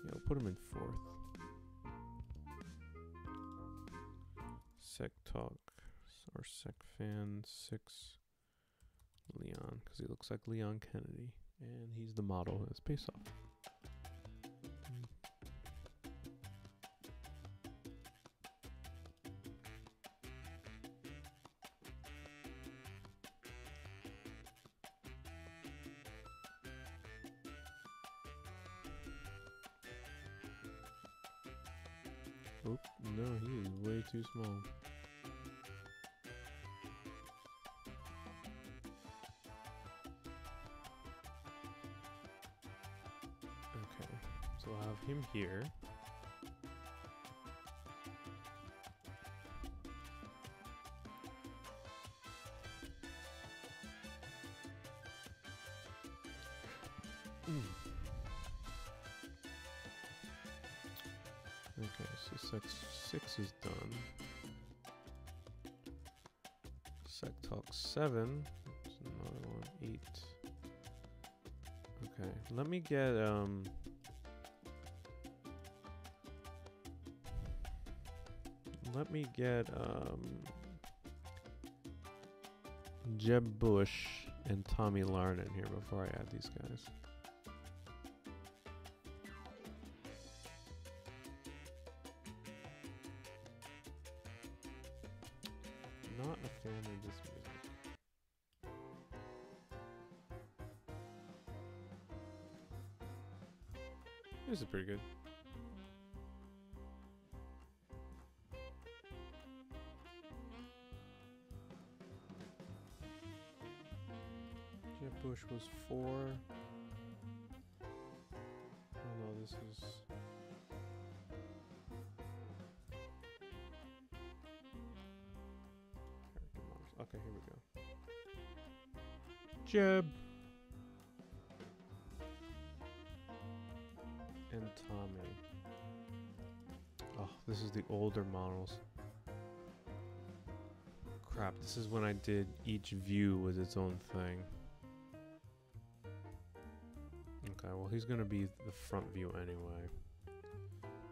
Yeah, we'll put him in 4th. Sec Talk or Sec Fan 6 Leon, because he looks like Leon Kennedy, and he's the model that's based off. Oop, no, he is way too small. Okay, so I'll have him here. Okay, so Sec 6 is done. Sec Talk 7. There's another one. 8. Okay, let me get Jeb Bush and Tommy Larn in here before I add these guys. Not a fan of this music. This is pretty good. Jeb Bush was 4. Oh no, this is. Okay, here we go. Jeb and Tommy. Oh, this is the older models. Crap, this is when I did each view was its own thing. Okay, well he's gonna be the front view anyway.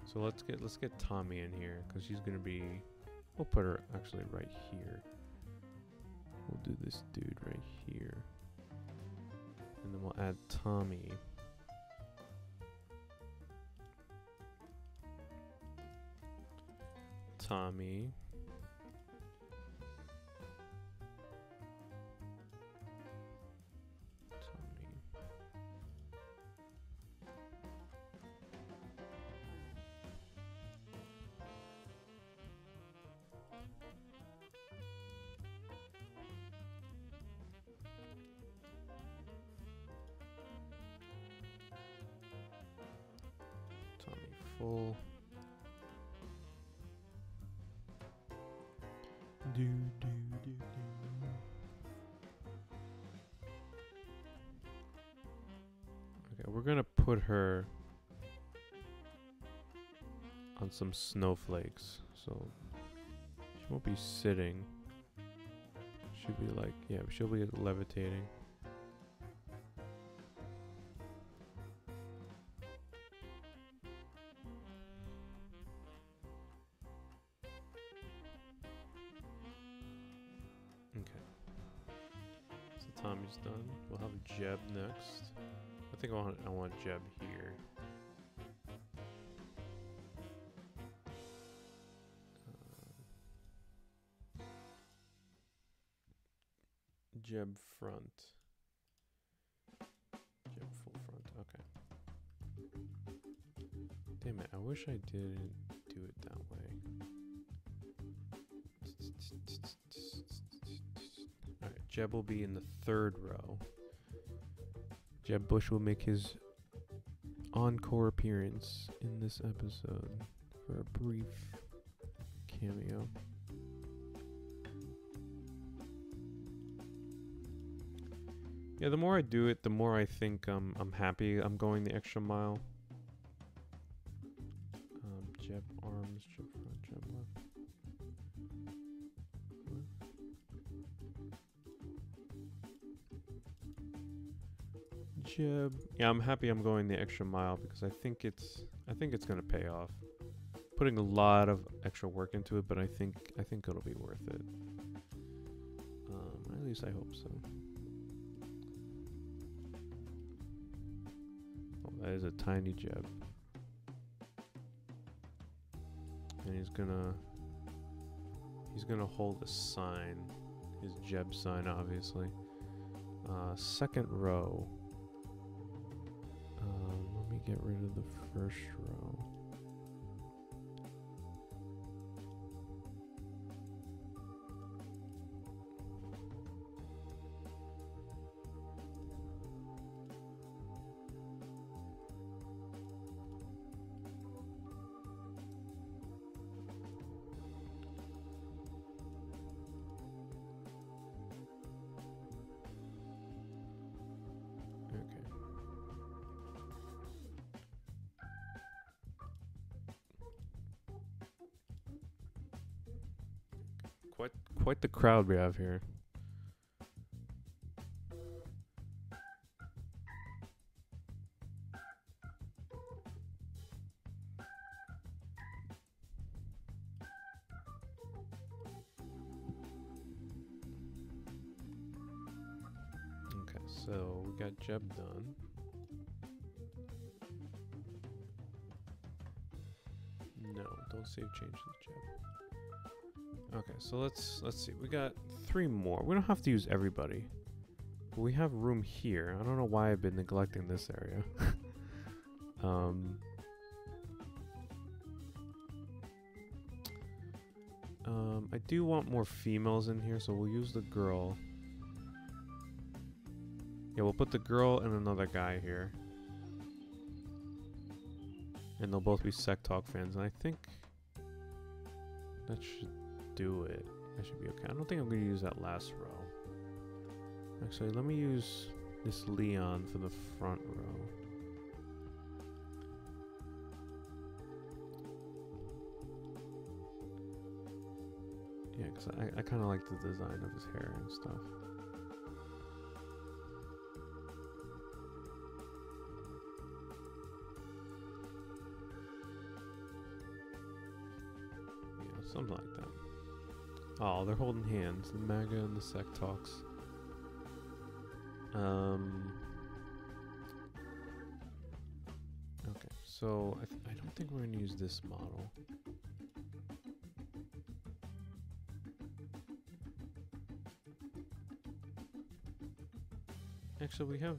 So let's get Tommy in here because she's gonna be. We'll put her actually right here. We'll do this dude right here. And then we'll add Tommy. Tommy. full. Do, do, do, do. Okay, we're gonna put her on some snowflakes, so she won't be sitting. She'll be like, yeah, she'll be levitating. Okay. So Tommy's done. We'll have Jeb next. I think I want Jeb here. Jeb front. Jeb full front. Okay. Damn it! I wish I didn't do it that way. Alright, Jeb will be in the third row. Jeb Bush will make his encore appearance in this episode for a brief cameo. Yeah, the more I do it, the more I think I'm happy I'm going the extra mile. Jeb arms, Jeb front, Jeb left. Jeb. Yeah, I'm happy I'm going the extra mile because I think it's gonna pay off. Putting a lot of extra work into it, but I think it'll be worth it. At least I hope so. Oh, that is a tiny Jeb. And he's gonna hold a sign. His Jeb sign, obviously. Second row. Let me get rid of the first row. Quite the crowd we have here. Okay, so we got Jeb done. No, don't save change to the Jeb. Okay, so let's see. We got 3 more. We don't have to use everybody. But we have room here. I don't know why I've been neglecting this area. I do want more females in here, so we'll use the girl. Yeah, we'll put the girl and another guy here. And they'll both be Sec Talk fans, and I think that should do it. That should be okay. I don't think I'm going to use that last row. Actually, let me use this Leon for the front row. Yeah, because I kind of like the design of his hair and stuff. Yeah, something like that. Oh, they're holding hands. The MAGA and the Sec Talks. Okay, so I don't think we're going to use this model. Actually, we have...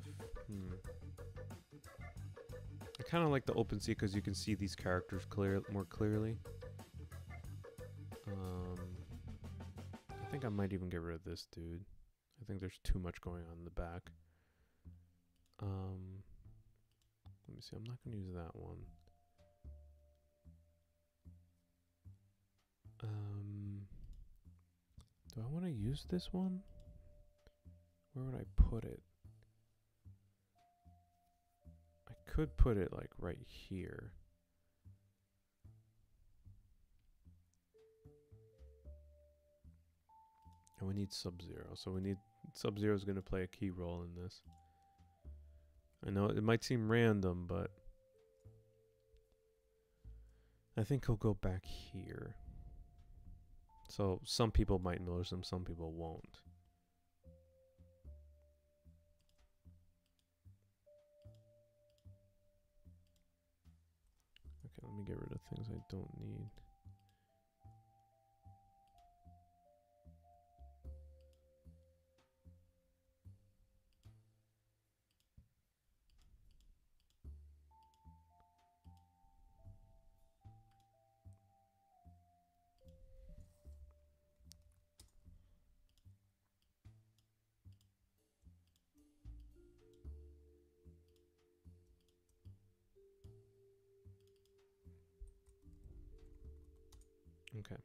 I kind of like the open sea because you can see these characters more clearly. I think I might even get rid of this dude. I think there's too much going on in the back. Let me see. I'm not going to use that one. Do I want to use this one? Where would I put it? I could put it like right here. And we need Sub-Zero, so we need Sub-Zero is going to play a key role in this. I know it might seem random, but I think he'll go back here. So some people might notice him, some people won't. Okay, let me get rid of things I don't need. Okay.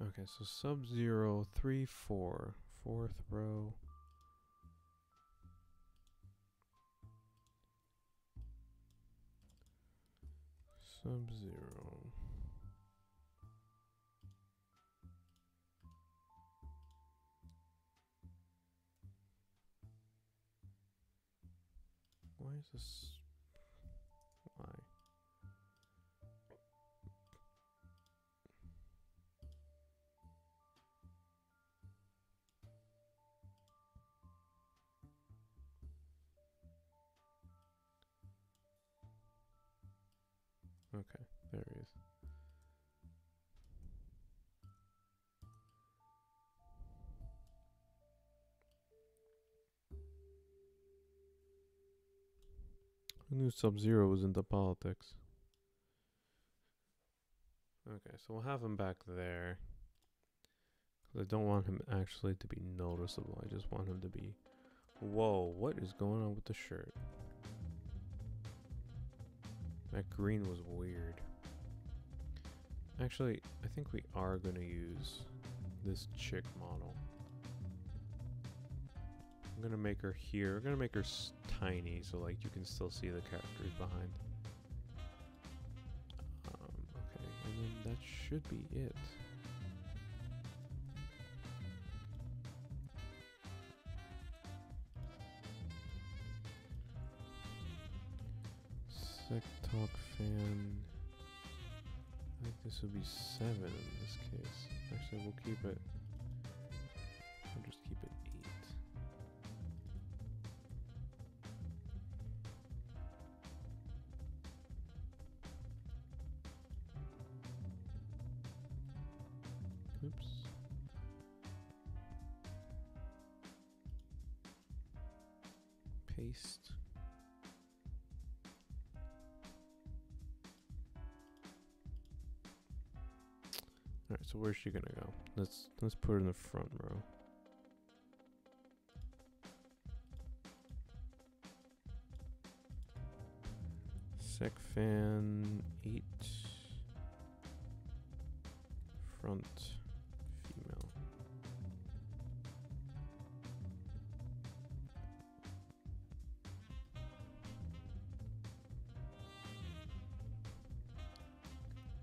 Okay, so Sub-Zero, 3, 4. Fourth row. Sub-Zero. Why is this? Why? Okay, there he is. Who knew Sub-Zero was into politics? Okay, so we'll have him back there. 'Cause I don't want him actually to be noticeable. I just want him to be... Whoa, what is going on with the shirt? That green was weird. Actually, I think we are going to use this chick model. I'm going to make her here. We're going to make her tiny so like you can still see the characters behind. Okay, and then that should be it. Sec Talk Fan. I think this would be 7 in this case. Actually, we'll keep it. We'll just keep it 8. Oops. Paste. Alright, so where's she gonna go? Let's put her in the front row. Sec fan 8. Front female.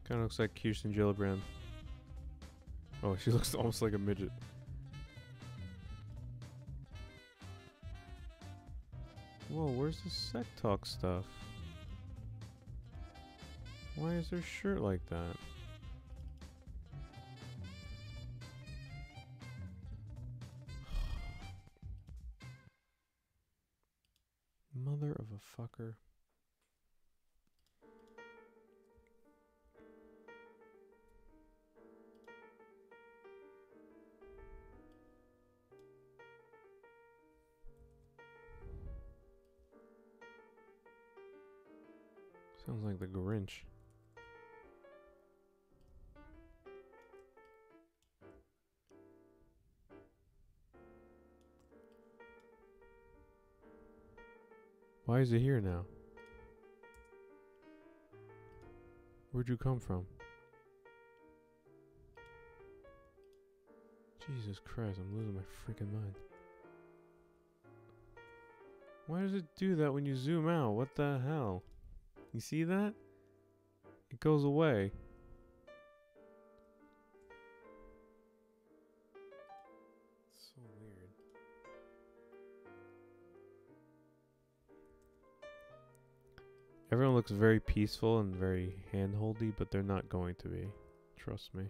Kinda looks like Kirsten Gillibrand. Oh, she looks almost like a midget. Whoa, where's the Sec Talk stuff? Why is her shirt like that? Mother of a fucker. Sounds like the Grinch. Why is it here now? Where'd you come from? Jesus Christ, I'm losing my freaking mind. Why does it do that when you zoom out? What the hell? You see that? It goes away. It's so weird. Everyone looks very peaceful and very handholdy, but they're not going to be. Trust me.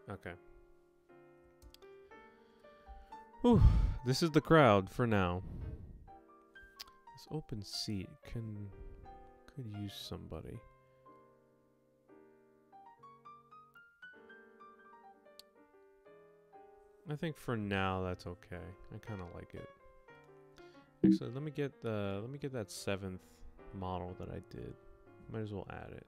Okay. Whew. This is the crowd for now. This open seat could use somebody. I think for now that's okay. I kind of like it. Actually, let me get that 7th model that I did. Might as well add it.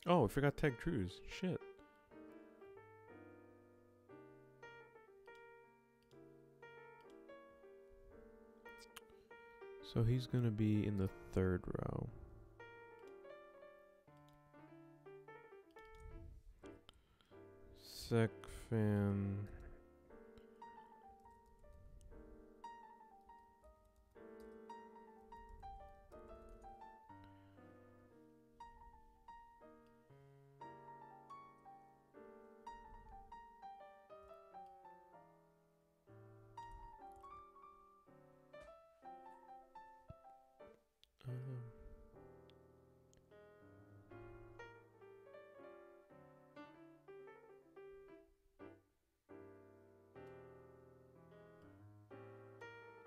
Oh, I forgot Ted Cruz. Shit. So he's gonna be in the 3rd row. Sec fan.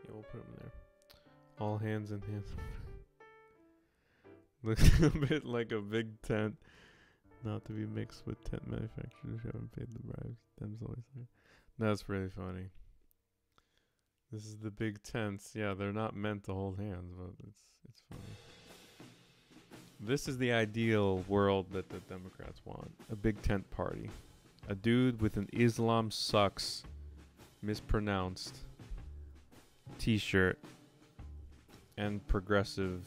Yeah, we'll put him there. All hands in hands. Looks a bit like a big tent, not to be mixed with tent manufacturers who haven't paid the bribes. Them's always there. That's really funny. This is the big tents. Yeah, they're not meant to hold hands, but it's funny. This is the ideal world that the Democrats want. A big tent party. A dude with an Islam sucks mispronounced t-shirt and progressive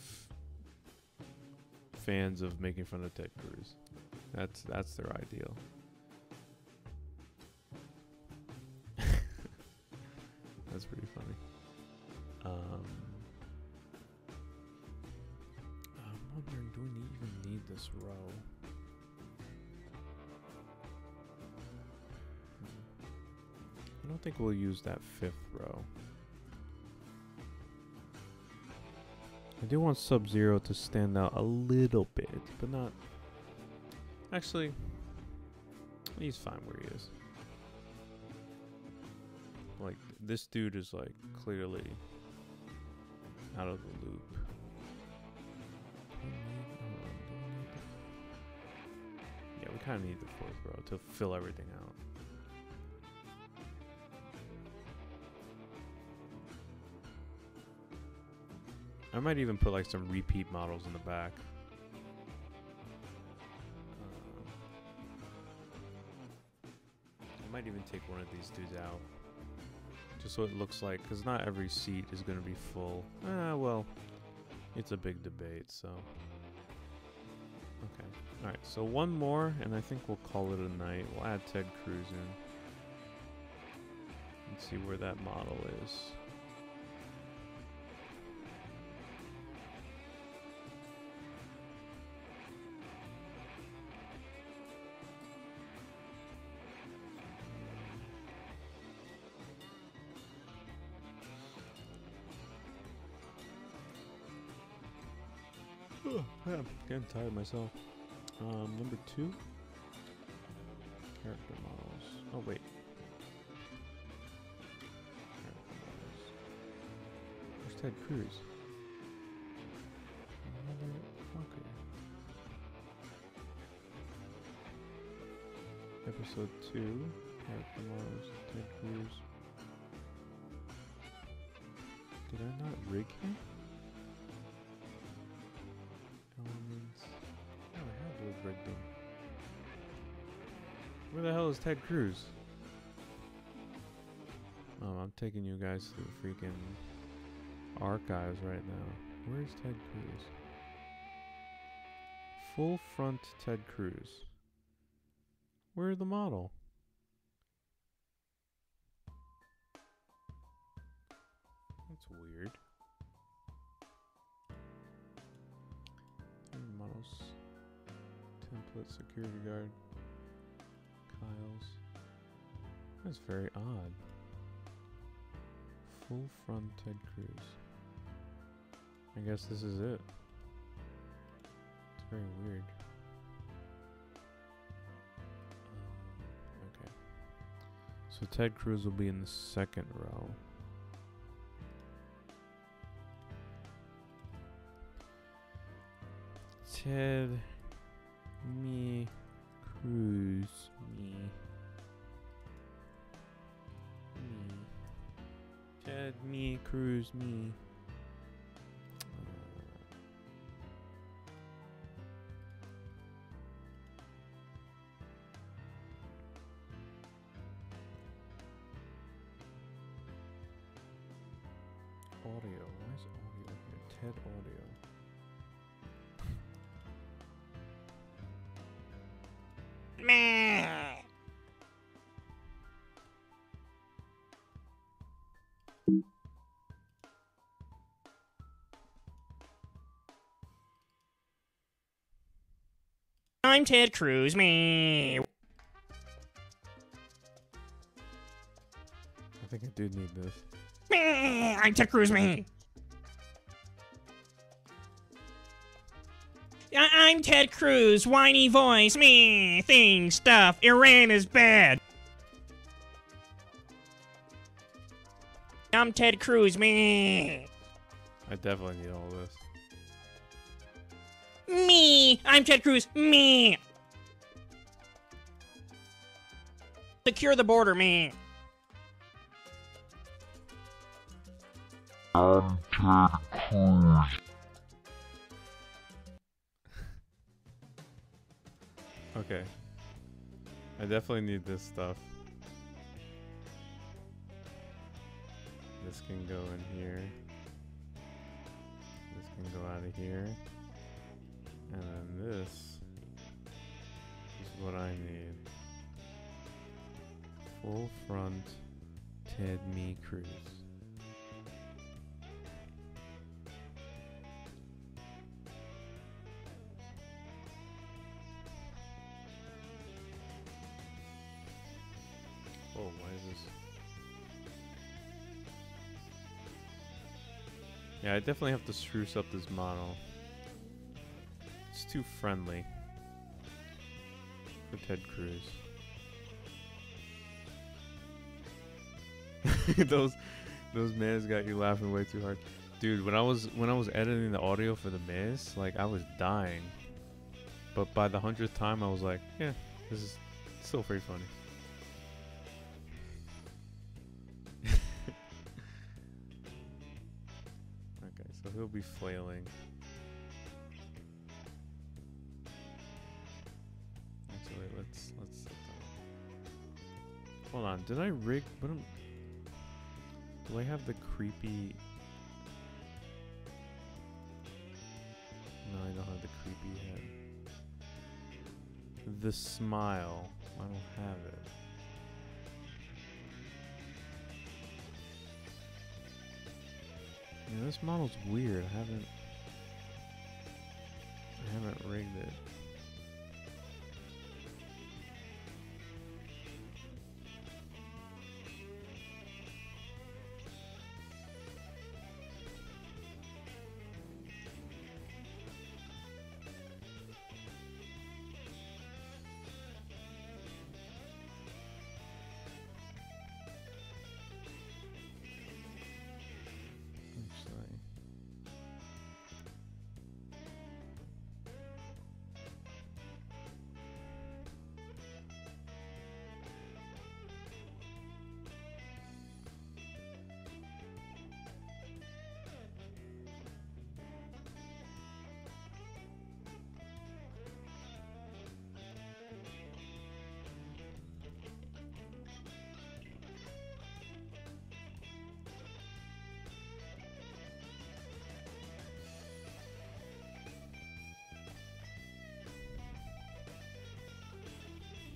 fans of making fun of Ted Cruz. That's their ideal. That's pretty funny. I'm wondering, do we even need this row? I don't think we'll use that 5th row. I do want Sub-Zero to stand out a little bit, but not... Actually, he's fine where he is. Like, this dude is, like, clearly out of the loop. Yeah, we kind of need the 4th row to fill everything out. I might even put, like, some repeat models in the back. I might even take one of these dudes out. Just so it looks like, because not every seat is going to be full. Well, it's a big debate, so. Okay. Alright, so one more, and I think we'll call it a night. We'll add Ted Cruz in. And see where that model is. Oh, I'm getting tired myself. Number 2. Character models. Oh, wait. Character models. Where's Ted Cruz? Motherfucker. Episode 2. Character models. Ted Cruz. Did I not rig him? Elements. Oh, I had to have rigged him. Where the hell is Ted Cruz? Oh, I'm taking you guys to the freaking archives right now. Where's Ted Cruz? Full front Ted Cruz. Where's the model? That's weird. Models. Template security guard. Kyle's. That's very odd. Full front Ted Cruz. I guess this is it. It's very weird. Okay. So Ted Cruz will be in the second row. Ted me Cruz me Ted me Cruz me audio. Where's audio here? Ted audio. I'm Ted Cruz, me. I think I do need this. I'm Ted Cruz, me. I'm Ted Cruz, whiny voice, me. Thing, stuff, Iran is bad. I'm Ted Cruz, me. I definitely need all this. Me. I'm Ted Cruz, me. Secure the border, me. I'm Ted Cruz. Okay. I definitely need this stuff. This can go in here. This can go out of here. And then this is what I need. Full front Ted Me Cruz. Oh, why is this? Yeah, I definitely have to spruce up this model. It's too friendly for Ted Cruz. those mares got you laughing way too hard, dude. When I was editing the audio for the maze, like I was dying. But by the 100th time, I was like, yeah, this is still pretty funny. Okay, so he'll be flailing. Actually, let's set that. Hold on, did I rig? What am? Do I have the creepy? No, I don't have the creepy head. the smile. I don't have it. Yeah, this model's weird. I haven't rigged it.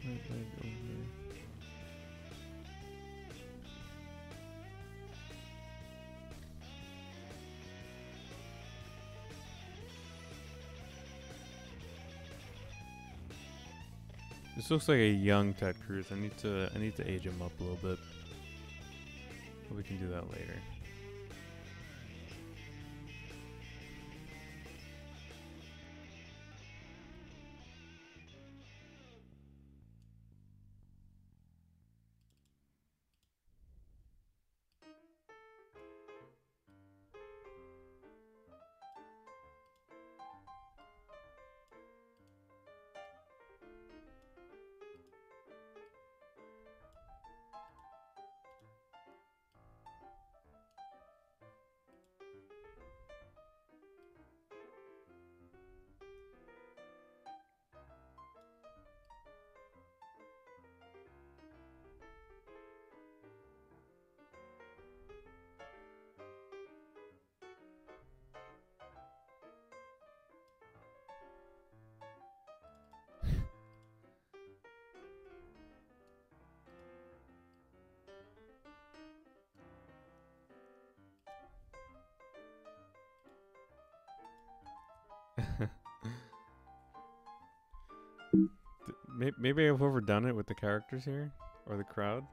Right over here. This looks like a young Ted Cruz. I need to age him up a little bit. But we can do that later. Maybe I've overdone it with the characters here, or the crowd.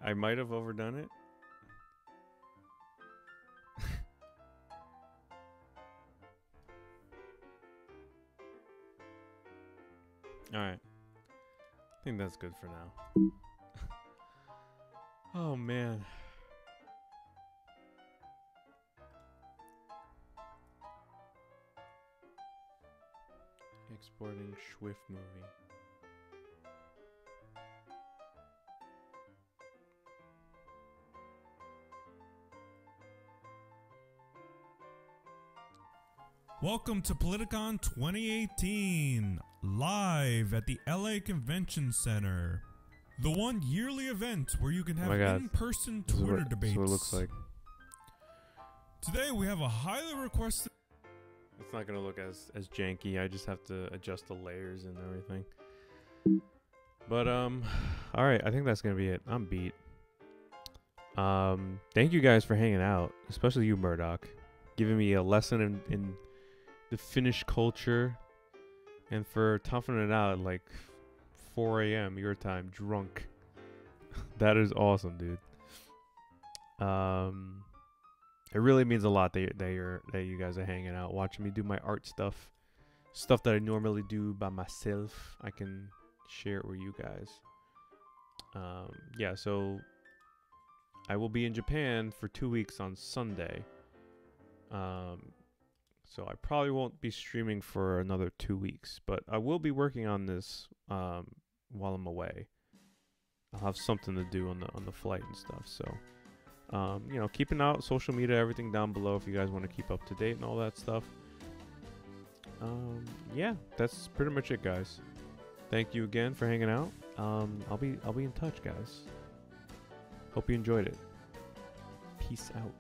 I might have overdone it. Alright. I think that's good for now. Oh man. Exporting Swift movie. Welcome to Politicon 2018, live at the LA Convention Center. The one yearly event where you can have in-person Twitter debates. That's what it looks like. Today we have a highly requested... It's not gonna look as janky. I just have to adjust the layers and everything. But alright, I think that's gonna be it. I'm beat. Thank you guys for hanging out, especially you, Murdoch, giving me a lesson in the Finnish culture, and for toughing it out at like 4 a.m. your time, drunk. That is awesome, dude. It really means a lot that you guys are hanging out, watching me do my art stuff that I normally do by myself. I can share it with you guys. Yeah, so I will be in Japan for 2 weeks on Sunday. So I probably won't be streaming for another 2 weeks, but I will be working on this while I'm away. I'll have something to do on the flight and stuff. So, you know, keeping out social media, everything down below if you guys want to keep up to date and all that stuff. Yeah, that's pretty much it, guys. Thank you again for hanging out. I'll be in touch, guys. Hope you enjoyed it. Peace out.